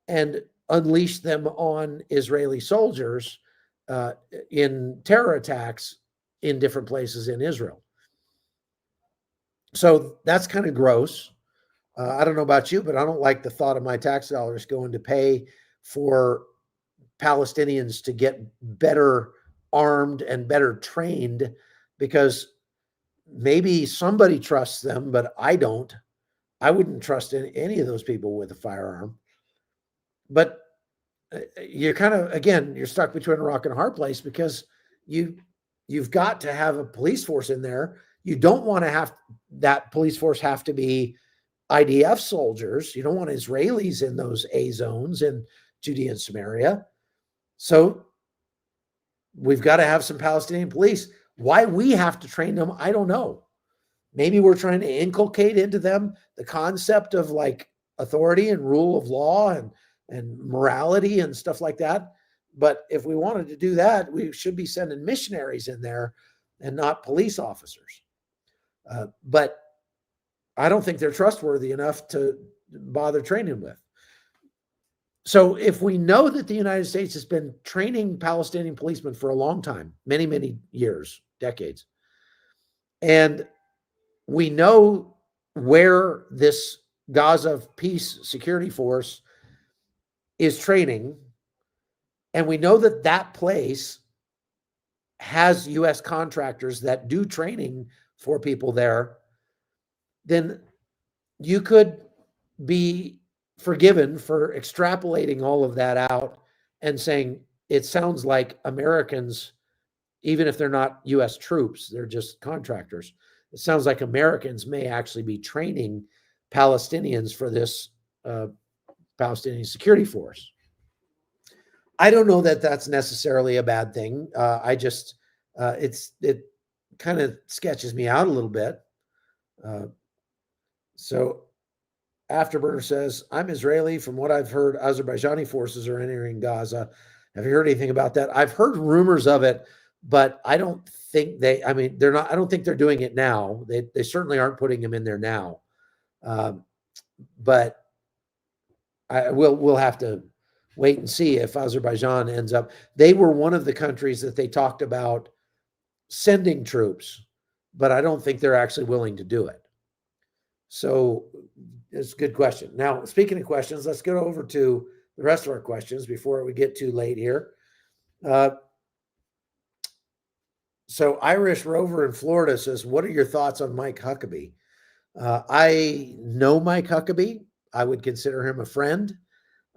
A: and unleashed them on Israeli soldiers in terror attacks in different places in Israel. So that's kind of gross. I don't know about you, but I don't like the thought of my tax dollars going to pay for Palestinians to get better armed and better trained, because maybe somebody trusts them, but I don't. I wouldn't trust any of those people with a firearm. But you're kind of, again, you're stuck between a rock and a hard place, because you've got to have a police force in there. You don't want to have that police force have to be IDF soldiers. You don't want Israelis in those A zones in Judea and Samaria. So we've got to have some Palestinian police. Why we have to train them, I don't know. Maybe we're trying to inculcate into them the concept of like authority and rule of law and morality and stuff like that. But if we wanted to do that, we should be sending missionaries in there and not police officers. But I don't think they're trustworthy enough to bother training with. So if we know that the United States has been training Palestinian policemen for a long time, many, many years, decades, and we know where this Gaza Peace Security Force is training, and we know that that place has U.S. contractors that do training for people there, then you could be forgiven for extrapolating all of that out and saying it sounds like Americans, even if they're not U.S. troops, they're just contractors. It sounds like Americans may actually be training Palestinians for this Palestinian security force. I don't know that that's necessarily a bad thing. It kind of sketches me out a little bit. So Afterburner says, I'm Israeli. From what I've heard, Azerbaijani forces are entering Gaza. Have you heard anything about that? I've heard rumors of it, but I don't think they're not, I don't think they're doing it now. They certainly aren't putting them in there now. But we'll have to wait and see if Azerbaijan ends up. They were one of the countries that they talked about sending troops, but I don't think they're actually willing to do it. So it's a good question. Now, speaking of questions, let's go over to the rest of our questions before we get too late here. So Irish Rover in Florida says, what are your thoughts on Mike Huckabee? I know Mike Huckabee. I would consider him a friend.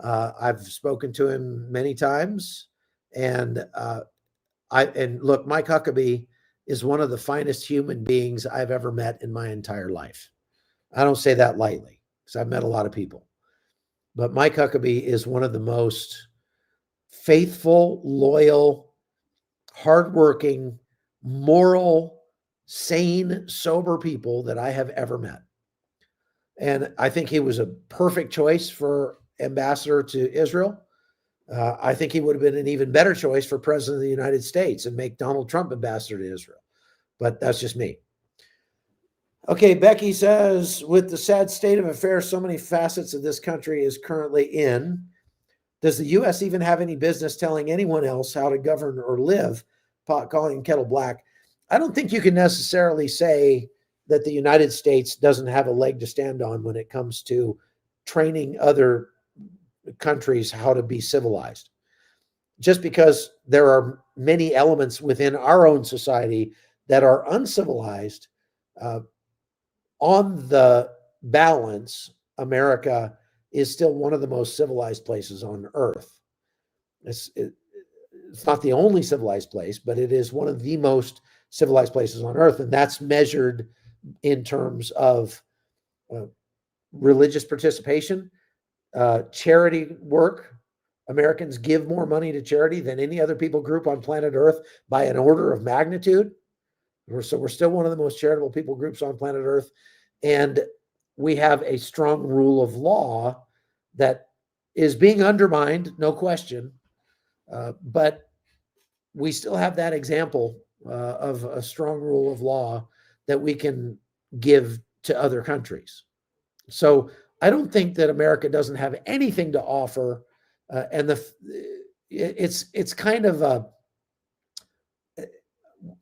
A: I've spoken to him many times. And look, Mike Huckabee is one of the finest human beings I've ever met in my entire life. I don't say that lightly, because I've met a lot of people. But Mike Huckabee is one of the most faithful, loyal, hardworking, moral, sane, sober people that I have ever met. And I think he was a perfect choice for ambassador to Israel. I think he would have been an even better choice for president of the United States and make Donald Trump ambassador to Israel. But that's just me. Okay, Becky says, with the sad state of affairs so many facets of this country is currently in, does the U.S. even have any business telling anyone else how to govern or live? Pot calling kettle black. I don't think you can necessarily say that the United States doesn't have a leg to stand on when it comes to training other countries how to be civilized. Just because there are many elements within our own society that are uncivilized, on the balance, America is still one of the most civilized places on earth. It's not the only civilized place, but it is one of the most civilized places on earth. And that's measured in terms of religious participation, charity work, Americans give more money to charity than any other people group on planet Earth by an order of magnitude. So we're still one of the most charitable people groups on planet Earth. And we have a strong rule of law that is being undermined, no question. But we still have that example of a strong rule of law that we can give to other countries. So I don't think that America doesn't have anything to offer. And it's kind of a,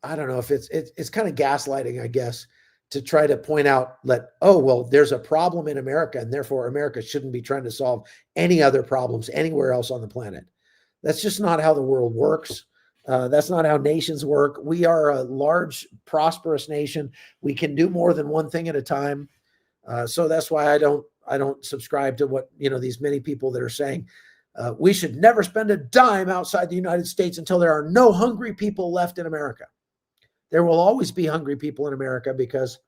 A: I don't know if it's kind of gaslighting, I guess, to try to point out that, oh, well, there's a problem in America and therefore America shouldn't be trying to solve any other problems anywhere else on the planet. That's just not how the world works. That's not how nations work. We are a large, prosperous nation. We can do more than one thing at a time. So that's why I don't subscribe to what, these many people that are saying we should never spend a dime outside the United States until there are no hungry people left in America. There will always be hungry people in America because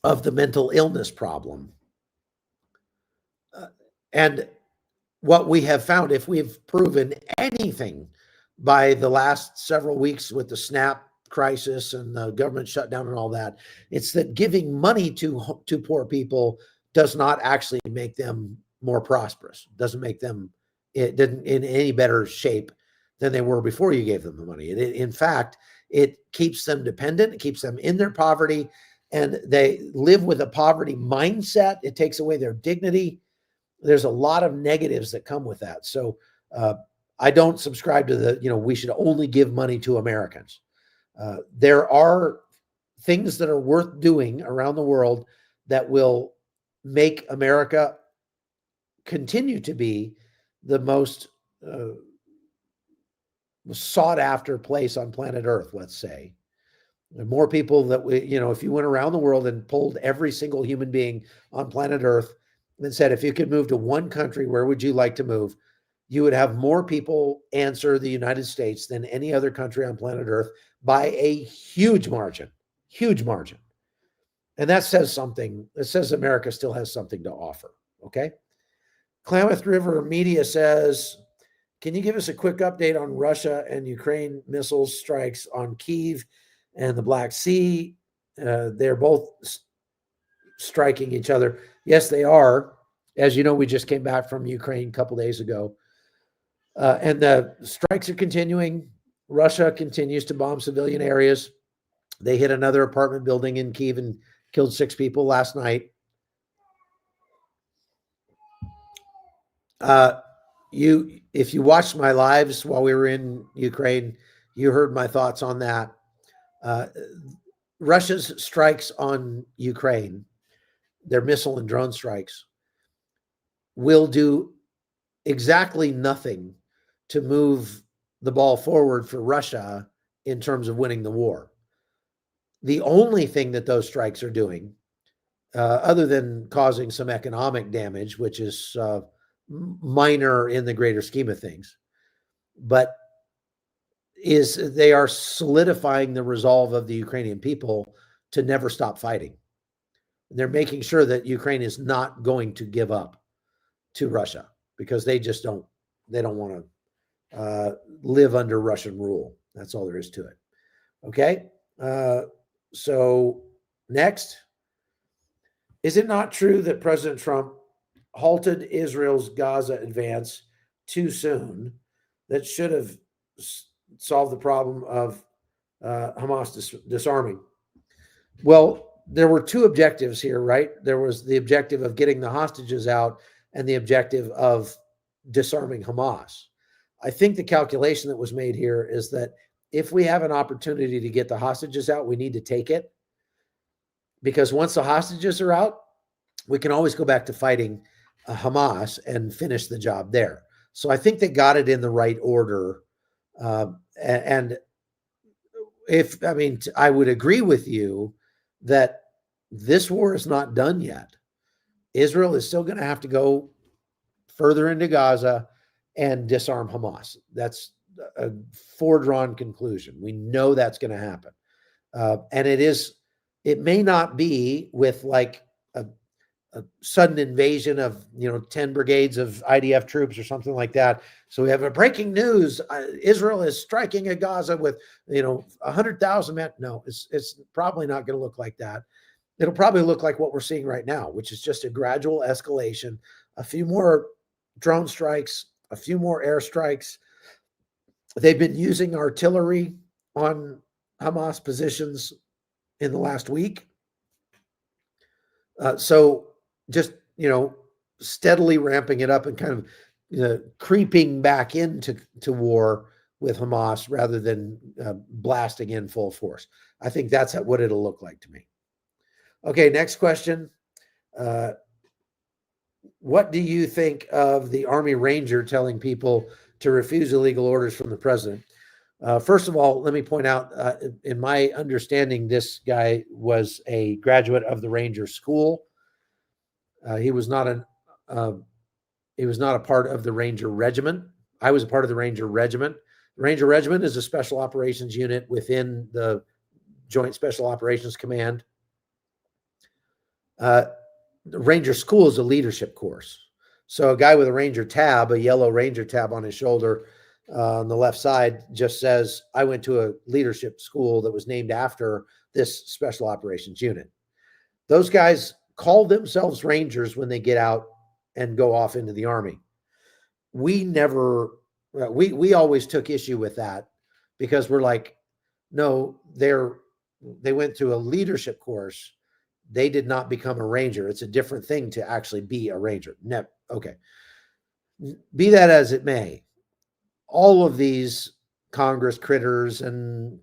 A: of the mental illness problem. And what we have found, if we've proven anything by the last several weeks with the SNAP crisis and the government shutdown and all that, it's that giving money to poor people does not actually make them more prosperous. Doesn't make them in any better shape than they were before you gave them the money. In fact, it keeps them dependent. It keeps them in their poverty, and they live with a poverty mindset. It takes away their dignity. There's a lot of negatives that come with that. So I don't subscribe to the, we should only give money to Americans. There are things that are worth doing around the world that will make America continue to be the most sought after place on planet Earth, let's say. There are more people that if you went around the world and polled every single human being on planet Earth and said, if you could move to one country, where would you like to move? You would have more people answer the United States than any other country on planet Earth by a huge margin. And that says something. It says America still has something to offer. Okay. Klamath River Media says, can you give us a quick update on Russia and Ukraine missiles strikes on Kyiv and the Black Sea? They're both striking each other. Yes, they are. As you know, we just came back from Ukraine a couple days ago. And the strikes are continuing. Russia continues to bomb civilian areas. They hit another apartment building in Kyiv and killed 6 people last night. If you watched my lives while we were in Ukraine, you heard my thoughts on that. Russia's strikes on Ukraine, their missile and drone strikes, will do exactly nothing to move the ball forward for Russia in terms of winning the war. The only thing that those strikes are doing, other than causing some economic damage, which is minor in the greater scheme of things, but is they are solidifying the resolve of the Ukrainian people to never stop fighting. They're making sure that Ukraine is not going to give up to Russia because they don't want to live under Russian rule. That's all there is to it. Okay. So next, is it not true that President Trump halted Israel's Gaza advance too soon? That should have solved the problem of Hamas disarming. Well, there were 2 objectives here, right? There was the objective of getting the hostages out and the objective of disarming Hamas. I think the calculation that was made here is that if we have an opportunity to get the hostages out, we need to take it. Because once the hostages are out, we can always go back to fighting Hamas and finish the job there. So I think they got it in the right order. And I would agree with you that this war is not done yet. Israel is still going to have to go further into Gaza and disarm Hamas. That's a foredrawn conclusion. We know that's going to happen. And it may not be with like sudden invasion of 10 brigades of IDF troops or something like that. So we have a breaking news: Israel is striking at Gaza with 100,000 men. No, it's probably not going to look like that. It'll probably look like what we're seeing right now, which is just a gradual escalation, a few more drone strikes, a few more airstrikes. They've been using artillery on Hamas positions in the last week. So just, steadily ramping it up and kind of creeping back into war with Hamas rather than blasting in full force. I think that's what it'll look like to me. Okay, next question. What do you think of the Army Ranger telling people to refuse illegal orders from the president? First of all, let me point out, in my understanding, this guy was a graduate of the Ranger School. He was not a part of the Ranger Regiment. I was a part of the Ranger Regiment. The Ranger Regiment is a special operations unit within the Joint Special Operations Command. The Ranger School is a leadership course. So a guy with a Ranger tab, a yellow Ranger tab on his shoulder on the left side, just says, I went to a leadership school that was named after this special operations unit. Those guys call themselves Rangers when they get out and go off into the Army. We always took issue with that because we're like, no, they went through a leadership course. They did not become a Ranger. It's a different thing to actually be a Ranger. Okay. Be that as it may, all of these Congress critters and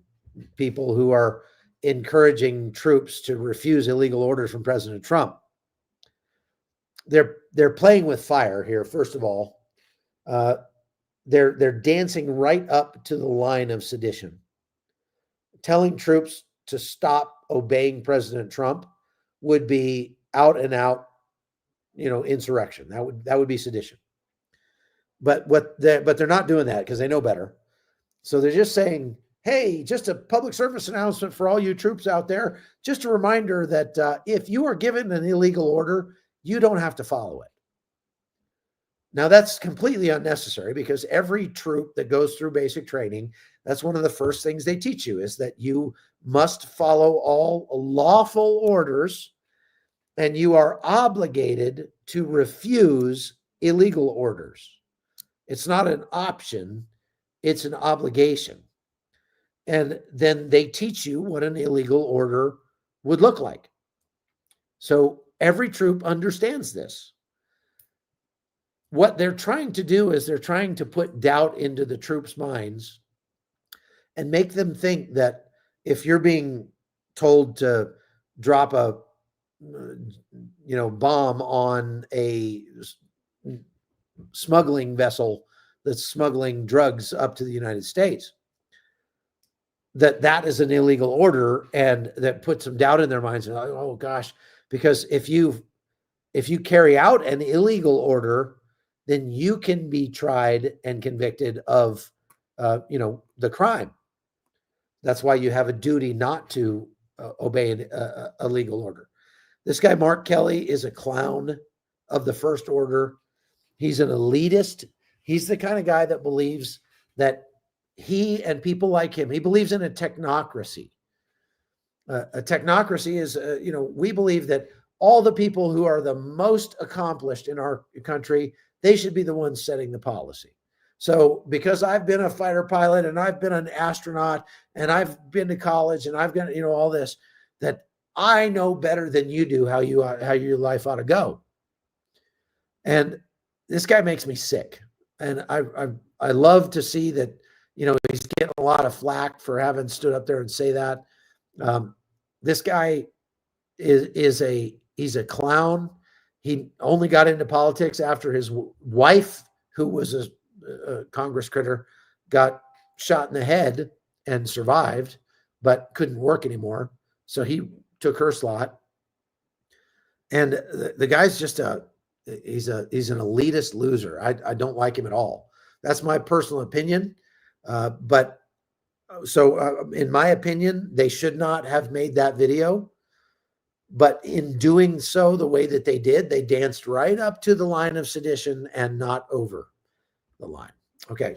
A: people who are encouraging troops to refuse illegal orders from President Trump, they're playing with fire here. First of all, they're dancing right up to the line of sedition, telling troops to stop obeying President Trump would be out and out, insurrection. That would be sedition. But they're not doing that because they know better. So they're just saying, hey, just a public service announcement for all you troops out there. Just a reminder that if you are given an illegal order, you don't have to follow it. Now, that's completely unnecessary because every troop that goes through basic training, that's one of the first things they teach you is that you must follow all lawful orders and you are obligated to refuse illegal orders. It's not an option, it's an obligation. And then they teach you what an illegal order would look like. So every troop understands this. What they're trying to do is they're trying to put doubt into the troops' minds and make them think that if you're being told to drop a bomb on a smuggling vessel that's smuggling drugs up to the United States, that is an illegal order, and that puts some doubt in their minds. And oh gosh, because if you carry out an illegal order, then you can be tried and convicted of the crime. That's why you have a duty not to obey a legal order. This guy, Mark Kelly, is a clown of the First Order. He's an elitist. He's the kind of guy that believes that he and people like him, he believes in a technocracy. A technocracy is, we believe that all the people who are the most accomplished in our country, they should be the ones setting the policy. So because I've been a fighter pilot and I've been an astronaut and I've been to college and I've got, all this, that I know better than you do how your life ought to go. And this guy makes me sick. And I love to see that, he's getting a lot of flack for having stood up there and say that. This guy he's a clown. He only got into politics after his wife, who was a Congress critter, got shot in the head and survived, but couldn't work anymore. So he took her slot. And the guy's just he's an elitist loser. I don't like him at all. That's my personal opinion. But in my opinion, they should not have made that video. But in doing so, the way that they did, they danced right up to the line of sedition and not over the line. Okay.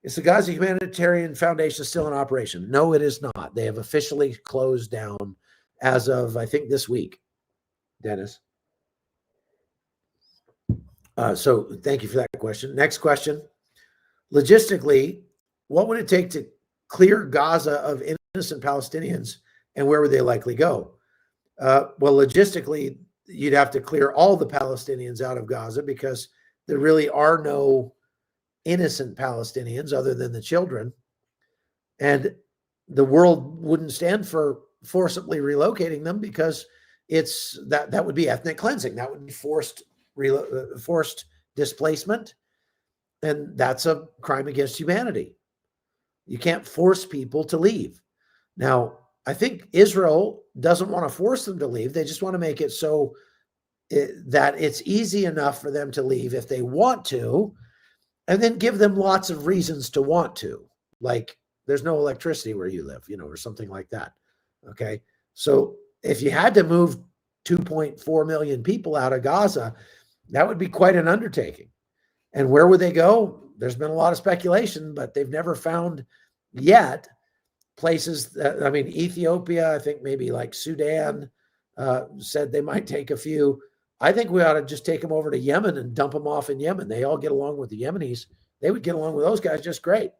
A: Is the Gaza Humanitarian Foundation still in operation? No, it is not. They have officially closed down as of, I think, this week, Dennis. So thank you for that question. Next question. Logistically, what would it take to clear Gaza of innocent Palestinians, and where would they likely go? Well, logistically, you'd have to clear all the Palestinians out of Gaza, because there really are no innocent Palestinians other than the children. And the world wouldn't stand for forcibly relocating them, because that would be ethnic cleansing. That would be forced displacement. And that's a crime against humanity. You can't force people to leave. Now, I think Israel doesn't want to force them to leave. They just want to make it so that it's easy enough for them to leave if they want to, and then give them lots of reasons to want to, like there's no electricity where you live, or something like that. Okay. So if you had to move 2.4 million people out of Gaza, that would be quite an undertaking. And where would they go? There's been a lot of speculation, but they've never found yet places that, Ethiopia, I think maybe like Sudan, said they might take a few. I think we ought to just take them over to Yemen and dump them off in Yemen. They all get along with the Yemenis. They would get along with those guys just great.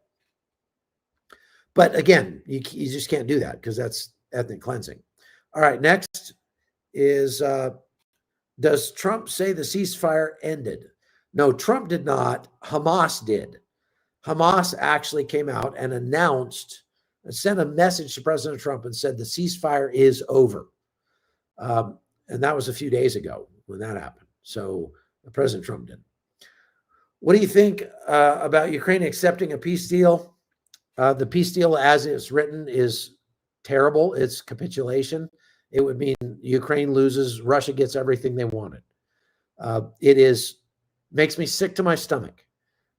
A: But again, you just can't do that, because that's ethnic cleansing. All right, next is, does Trump say the ceasefire ended? No, Trump did not. Hamas did. Hamas actually came out and announced and sent a message to President Trump and said the ceasefire is over. And that was a few days ago when that happened. So President Trump did. What do you think about Ukraine accepting a peace deal? The peace deal as it's written is terrible. It's capitulation. It would mean Ukraine loses, Russia gets everything they wanted. Makes me sick to my stomach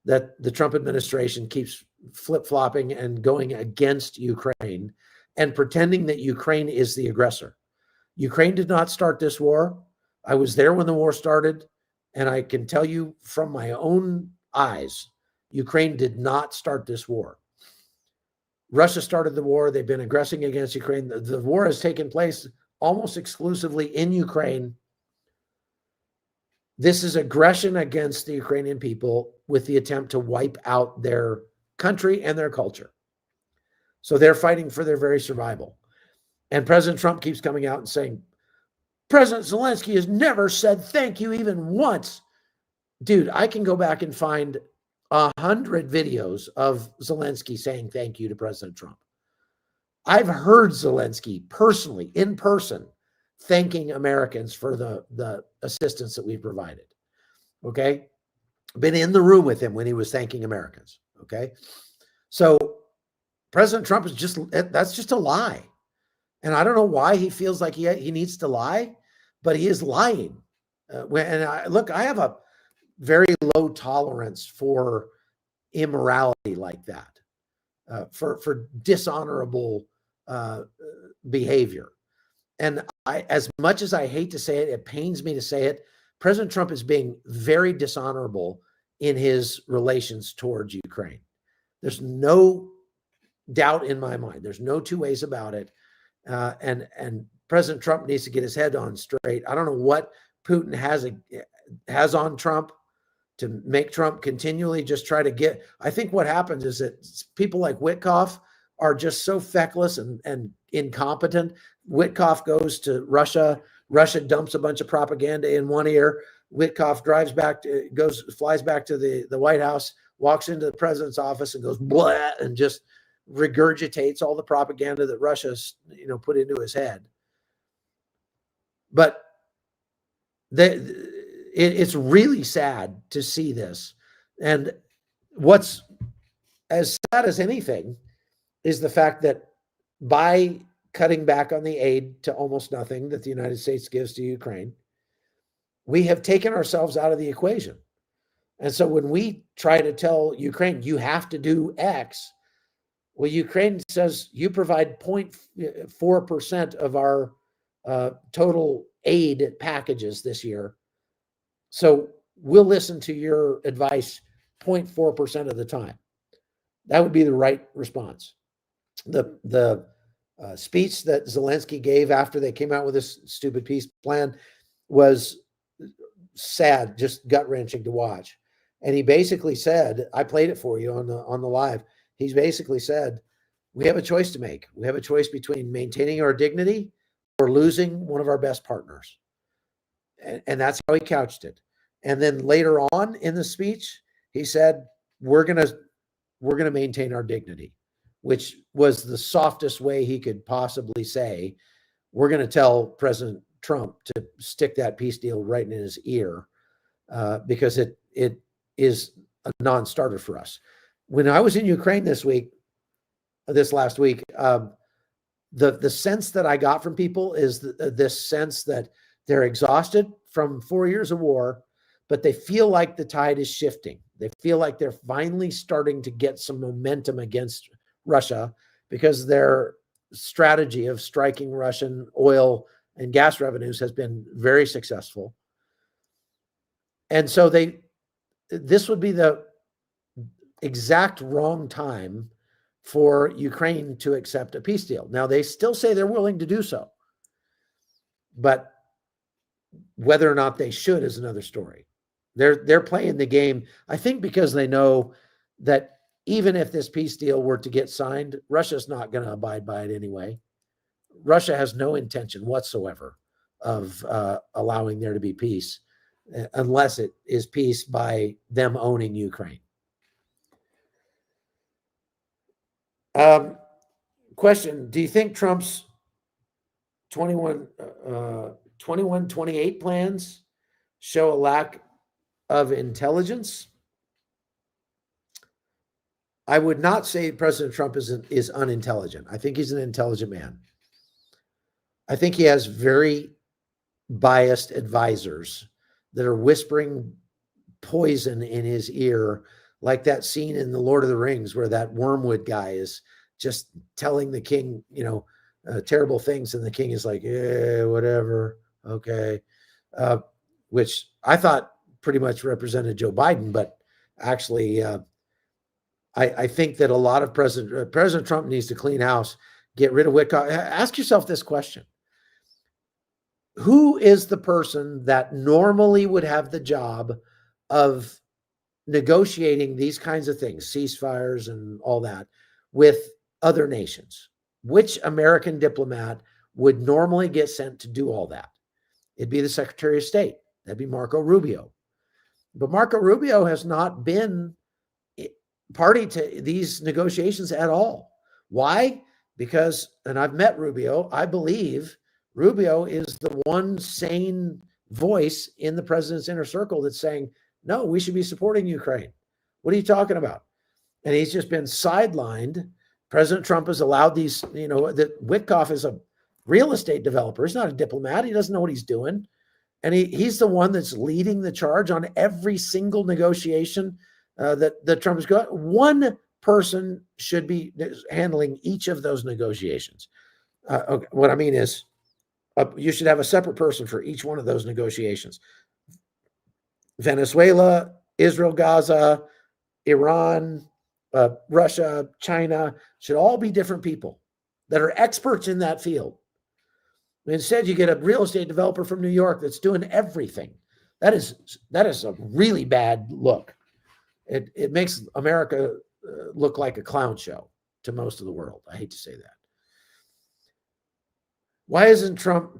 A: that the Trump administration keeps flip-flopping and going against Ukraine and pretending that Ukraine is the aggressor. Ukraine did not start this war. I was there when the war started, and I can tell you from my own eyes, Ukraine did not start this war. Russia started the war. They've been aggressing against Ukraine. The war has taken place almost exclusively in Ukraine. This is aggression against the Ukrainian people with the attempt to wipe out their country and their culture. So they're fighting for their very survival. And President Trump keeps coming out and saying, President Zelensky has never said thank you even once. Dude, I can go back and find 100 videos of Zelensky saying thank you to President Trump. I've heard Zelensky personally, in person, thanking Americans for the assistance that we've provided. Okay? Been in the room with him when he was thanking Americans. Okay? So President Trump that's just a lie. And I don't know why he feels like he needs to lie, but he is lying. I have a very low tolerance for immorality like that, for dishonorable behavior. And as much as I hate to say it, it pains me to say it, President Trump is being very dishonorable in his relations towards Ukraine. There's no doubt in my mind. There's no two ways about it. And President Trump needs to get his head on straight. I don't know what Putin has on Trump to make Trump continually just try to get. I think what happens is that people like Witkoff are just so feckless and incompetent. Witkoff goes to Russia. Russia dumps a bunch of propaganda in one ear. Witkoff flies back to the White House, walks into the president's office and goes blah, and just regurgitates all the propaganda that Russia's put into his head. But it's really sad to see this. And what's as sad as anything is the fact that by cutting back on the aid to almost nothing that the United States gives to Ukraine, we have taken ourselves out of the equation. And so when we try to tell Ukraine, you have to do X, well, Ukraine says you provide 0.4% of our total aid packages this year. So we'll listen to your advice 0.4% of the time. That would be the right response. The speech that Zelensky gave after they came out with this stupid peace plan was sad, just gut-wrenching to watch. And he basically said, I played it for you on the live. He's basically said, we have a choice to make. We have a choice between maintaining our dignity or losing one of our best partners. And that's how he couched it. And then later on in the speech, he said, we're gonna maintain our dignity, which was the softest way he could possibly say, we're going to tell President Trump to stick that peace deal right in his ear, because it is a non-starter for us. When I was in Ukraine this last week, the sense that I got from people is this sense that they're exhausted from 4 years of war, but they feel like the tide is shifting. They feel like they're finally starting to get some momentum against Russia because their strategy of striking Russian oil and gas revenues has been very successful. And so this would be the exact wrong time for Ukraine to accept a peace deal. Now, they still say they're willing to do so, but whether or not they should is another story. They're playing the game, I think, because they know that even if this peace deal were to get signed, Russia's not going to abide by it anyway. Russia has no intention whatsoever of allowing there to be peace, unless it is peace by them owning Ukraine. Question, do you think Trump's 21-28 plans show a lack of intelligence? I would not say President Trump is unintelligent. I think he's an intelligent man. I think he has very biased advisors that are whispering poison in his ear, like that scene in The Lord of the Rings where that wormwood guy is just telling the king, terrible things, and the king is like, yeah, whatever, okay, which I thought pretty much represented Joe Biden, but actually, I think that a lot of President Trump needs to clean house, get rid of Wickoff. Ask yourself this question. Who is the person that normally would have the job of negotiating these kinds of things, ceasefires and all that, with other nations? Which American diplomat would normally get sent to do all that? It'd be the Secretary of State. That'd be Marco Rubio. But Marco Rubio has not been party to these negotiations at all. Why? Because, and I've met Rubio, I believe Rubio is the one sane voice in the president's inner circle that's saying, no, we should be supporting Ukraine. What are you talking about? And he's just been sidelined. President Trump has allowed these, that Wickoff is a real estate developer. He's not a diplomat. He doesn't know what he's doing. And he's the one that's leading the charge on every single negotiation that Trump has got. One person should be handling each of those negotiations. Okay, what I mean is, you should have a separate person for each one of those negotiations. Venezuela, Israel, Gaza, Iran, Russia, China should all be different people that are experts in that field. Instead, you get a real estate developer from New York that's doing everything. That is a really bad look. It makes America look like a clown show to most of the world. I hate to say that.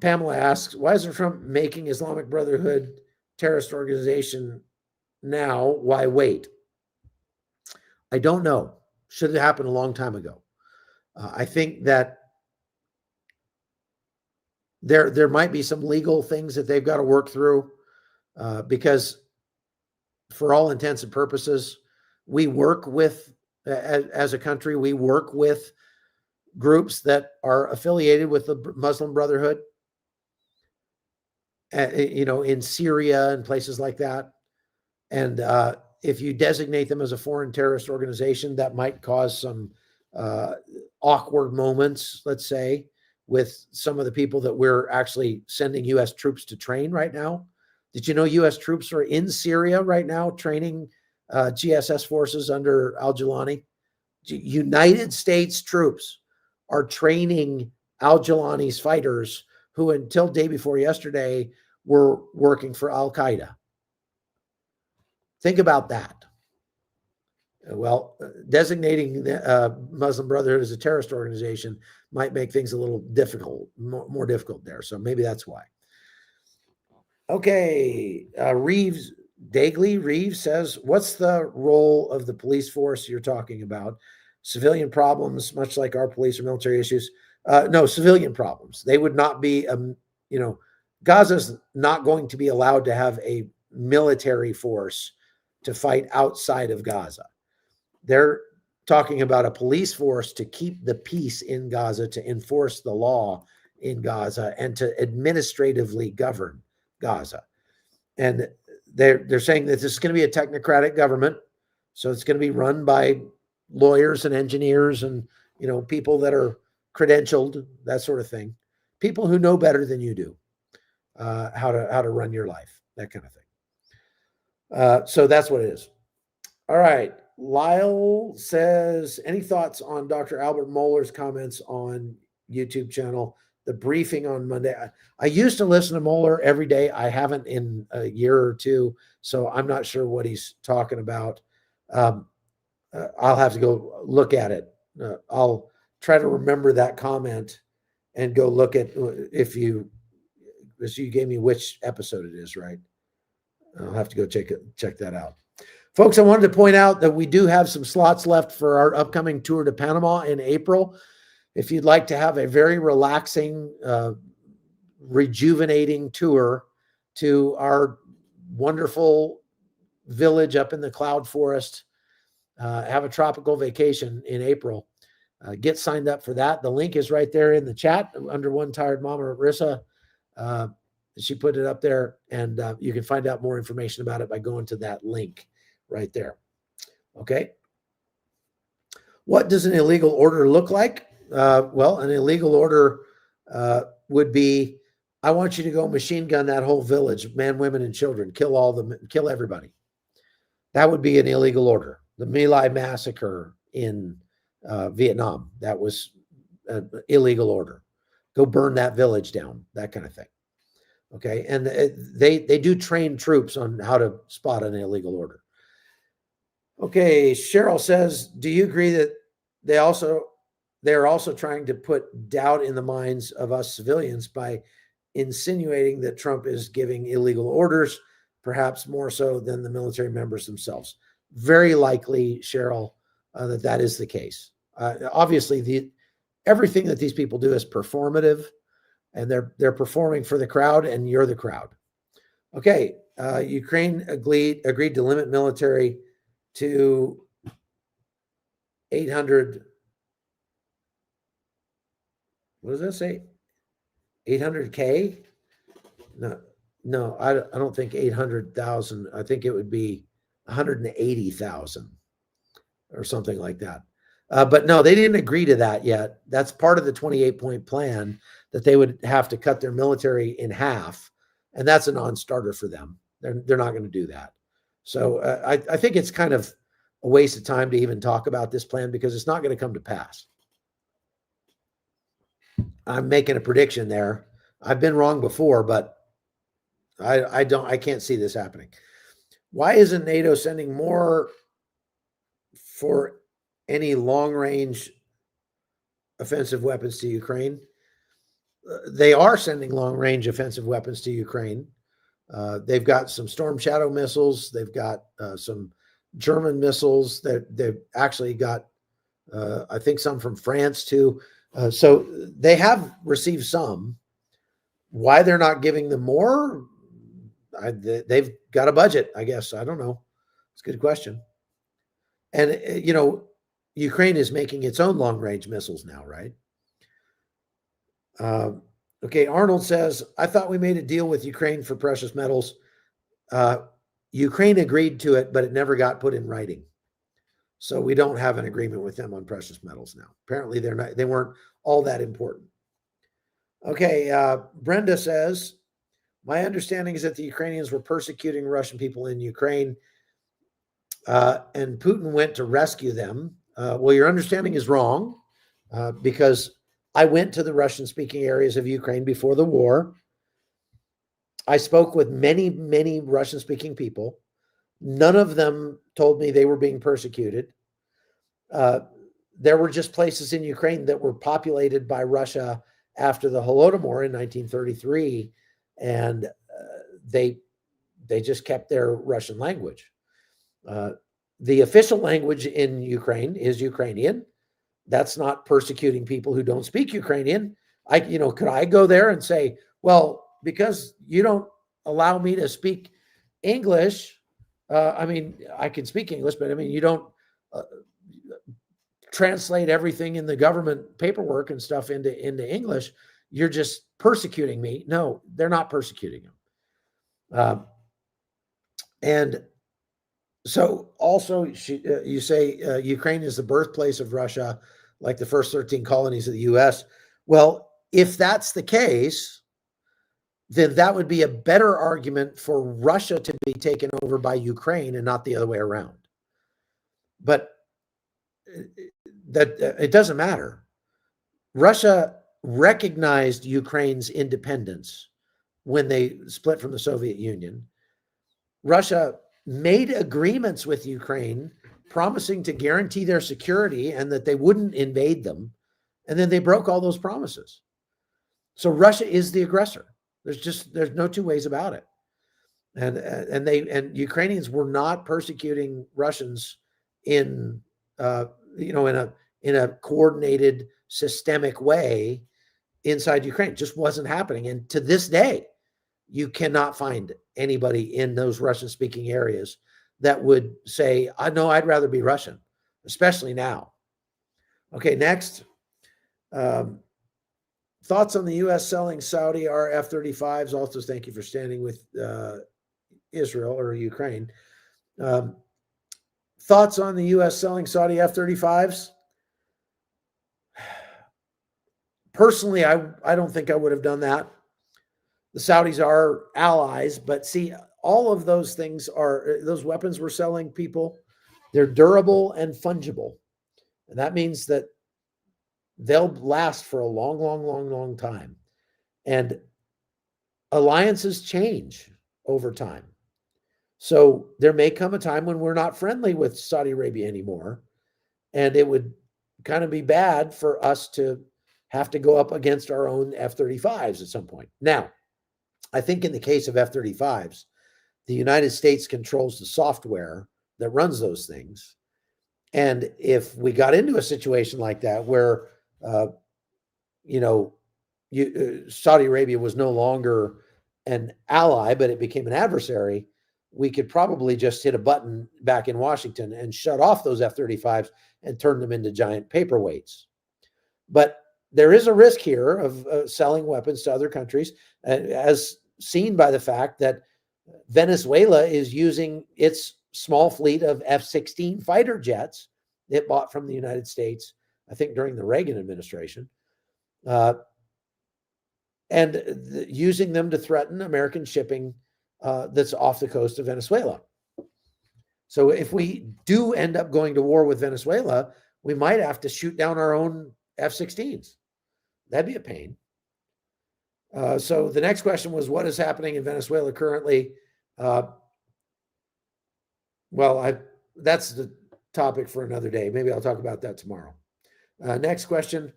A: Pamela asks, why isn't Trump making Islamic Brotherhood terrorist organization now? Why wait? I don't know. Should have happened a long time ago. I think that there might be some legal things that they've got to work through, because for all intents and purposes, we work with, as a country, we work with groups that are affiliated with the Muslim Brotherhood, in Syria and places like that. And if you designate them as a foreign terrorist organization, that might cause some awkward moments, let's say,
D: with some of the people that we're actually sending U.S. troops to train right now. Did you know U.S. troops are in Syria right now training GSS forces under al-Jilani? United States troops are training al-Jilani's fighters who until day before yesterday were working for Al-Qaeda. Think about that. Well, designating the Muslim Brotherhood as a terrorist organization might make things a little difficult, more difficult there. So maybe that's why. Okay, Reeves says, what's the role of the police force you're talking about? Civilian problems, much like our police or military issues? No, civilian problems. They would not be, Gaza's not going to be allowed to have a military force to fight outside of Gaza. They're talking about a police force to keep the peace in Gaza, to enforce the law in Gaza, and to administratively govern Gaza. And they're saying that this is going to be a technocratic government. So it's going to be run by lawyers and engineers and, people that are credentialed, that sort of thing. People who know better than you do how to run your life, that kind of thing. So that's what it is. All right. Lyle says, any thoughts on Dr. Albert Mohler's comments on YouTube channel, the briefing on Monday? I used to listen to Mohler every day. I haven't in a year or two, so I'm not sure what he's talking about. I'll have to go look at it. I'll try to remember that comment and go look at if you gave me which episode it is, right? I'll have to go check that out. Folks, I wanted to point out that we do have some slots left for our upcoming tour to Panama in April. If you'd like to have a very relaxing, rejuvenating tour to our wonderful village up in the cloud forest, have a tropical vacation in April, get signed up for that. The link is right there in the chat under One Tired Mama Rissa. She put it up there, and you can find out more information about it by going to that link right there. Okay. What does an illegal order look like? Well, an illegal order would be, I want you to go machine gun that whole village, men, women, and children, kill everybody. That would be an illegal order. The My Lai massacre in Vietnam, that was an illegal order. Go burn that village down, that kind of thing. Okay. And they do train troops on how to spot an illegal order. Okay, Cheryl says, do you agree that they're also trying to put doubt in the minds of us civilians by insinuating that Trump is giving illegal orders, perhaps more so than the military members themselves? Very likely, Cheryl, that is the case. Obviously, everything that these people do is performative, and they're performing for the crowd, and you're the crowd. Okay, Ukraine agreed to limit military to 800. What does that say? 800K? No, I don't think 800,000. I think it would be 180,000 or something like that. But no, they didn't agree to that yet. That's part of the 28-point plan, that they would have to cut their military in half, and that's a non-starter for them. They're not going to do that. So I think it's kind of a waste of time to even talk about this plan, because it's not going to come to pass. I'm making a prediction there. I've been wrong before, but I can't see this happening. Why isn't NATO sending more for any long-range offensive weapons to Ukraine? They are sending long-range offensive weapons to Ukraine. They've got some Storm Shadow missiles. They've got some German missiles. They've actually got, I think, some from France too. So they have received some. Why they're not giving them more? They've got a budget, I guess. I don't know. It's a good question. And, Ukraine is making its own long-range missiles now, right? Okay, Arnold says, I thought we made a deal with Ukraine for precious metals. Ukraine agreed to it, but it never got put in writing. So we don't have an agreement with them on precious metals now. Apparently they weren't all that important. Okay, Brenda says, my understanding is that the Ukrainians were persecuting Russian people in Ukraine, and Putin went to rescue them. Well, your understanding is wrong, because I went to the Russian-speaking areas of Ukraine before the war. I spoke with many, many Russian-speaking people. None of them told me they were being persecuted. There were just places in Ukraine that were populated by Russia after the Holodomor in 1933, and they just kept their Russian language. The official language in Ukraine is Ukrainian. That's not persecuting people who don't speak Ukrainian. Could I go there and say, well, because you don't allow me to speak English, I can speak English, but you don't translate everything in the government paperwork and stuff into English. You're just persecuting me. No, they're not persecuting him. And so also you say Ukraine is the birthplace of Russia, like the first 13 colonies of the U.S. Well, if that's the case, then that would be a better argument for Russia to be taken over by Ukraine and not the other way around. But that it doesn't matter. Russia recognized Ukraine's independence when they split from the Soviet Union. Russia made agreements with Ukraine promising to guarantee their security and that they wouldn't invade them. And then they broke all those promises. So Russia is the aggressor. There's no two ways about it. And Ukrainians were not persecuting Russians in a coordinated, systemic way inside Ukraine. It just wasn't happening. And to this day, you cannot find anybody in those Russian-speaking areas that would say, no, I'd rather be Russian, especially now. Okay, next. Thoughts on the U.S. selling Saudi our F-35s. Also, thank you for standing with Israel or Ukraine. Thoughts on the U.S. selling Saudi F-35s? Personally, I don't think I would have done that. The Saudis are allies, but see, all of those things those weapons we're selling people, they're durable and fungible. And that means that they'll last for a long, long, long, long time. And alliances change over time. So there may come a time when we're not friendly with Saudi Arabia anymore. And it would kind of be bad for us to have to go up against our own F-35s at some point. Now, I think in the case of F-35s, the United States controls the software that runs those things. And if we got into a situation like that where, Saudi Arabia was no longer an ally, but it became an adversary, we could probably just hit a button back in Washington and shut off those F-35s and turn them into giant paperweights. But there is a risk here of selling weapons to other countries, as seen by the fact that Venezuela is using its small fleet of F-16 fighter jets it bought from the United States, I think during the Reagan administration, and using them to threaten American shipping that's off the coast of Venezuela. So if we do end up going to war with Venezuela, we might have to shoot down our own F-16s. That'd be a pain. So the next question was, what is happening in Venezuela currently? That's the topic for another day. Maybe I'll talk about that tomorrow. Next question.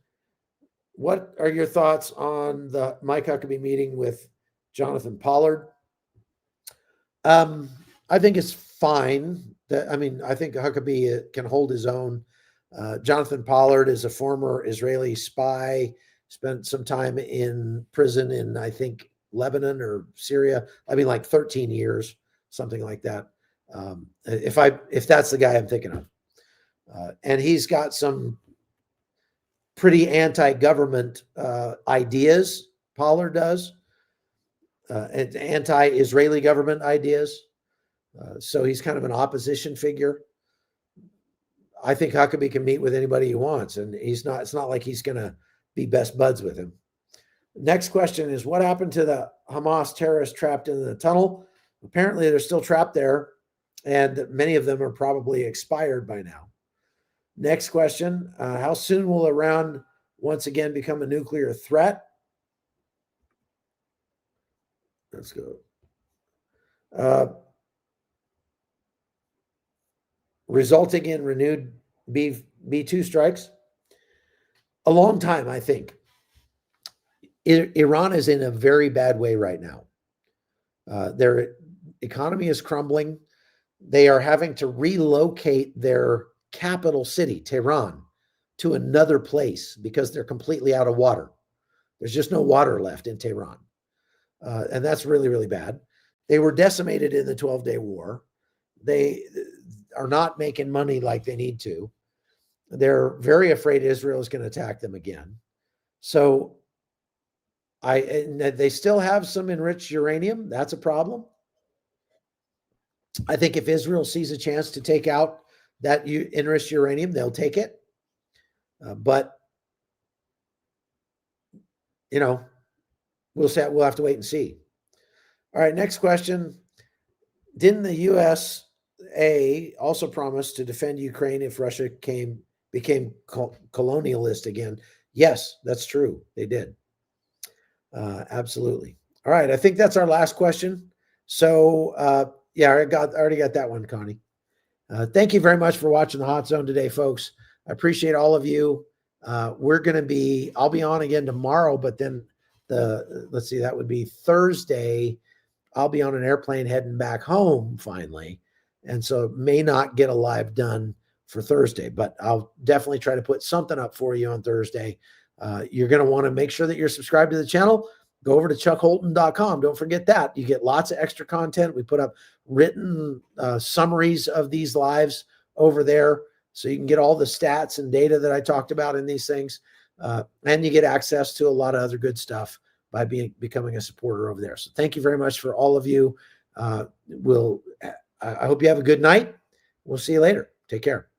D: What are your thoughts on the Mike Huckabee meeting with Jonathan Pollard? I think it's fine. I think Huckabee can hold his own. Jonathan Pollard is a former Israeli spy, spent some time in prison in, I think, Lebanon or Syria. Like 13 years, something like that. If that's the guy I'm thinking of. And he's got some pretty anti-government ideas, Pollard does, and anti-Israeli government ideas. So he's kind of an opposition figure. I think Huckabee can meet with anybody he wants, and it's not like he's going to be best buds with him. Next question is, what happened to the Hamas terrorists trapped in the tunnel? Apparently, they're still trapped there, and many of them are probably expired by now. Next question, how soon will Iran once again become a nuclear threat? Let's go. Resulting in renewed B-2 strikes? A long time, I think. Iran is in a very bad way right now. Their economy is crumbling. They are having to relocate their capital city, Tehran, to another place because they're completely out of water. There's just no water left in Tehran. And that's really, really bad. They were decimated in the 12-day war. They are not making money like they need to. They're very afraid Israel is going to attack them again. So they still have some enriched uranium. That's a problem. I think if Israel sees a chance to take out that enriched uranium, they'll take it. But, you know, we'll have to wait and see. All right, next question. Didn't the USA also promise to defend Ukraine if Russia became colonialist again? Yes, that's true. They did. Absolutely. All right, I think that's our last question. So, yeah, I already got that one, Connie. Thank you very much for watching the Hot Zone today, folks. I appreciate all of you. I'll be on again tomorrow, but then let's see, that would be Thursday. I'll be on an airplane heading back home finally. And so may not get a live done for Thursday, but I'll definitely try to put something up for you on Thursday. You're going to want to make sure that you're subscribed to the channel. Go over to chuckholton.com. Don't forget that. You get lots of extra content. We put up written summaries of these lives over there, so you can get all the stats and data that I talked about in these things. And you get access to a lot of other good stuff by becoming a supporter over there. So thank you very much for all of you. I hope you have a good night. We'll see you later. Take care.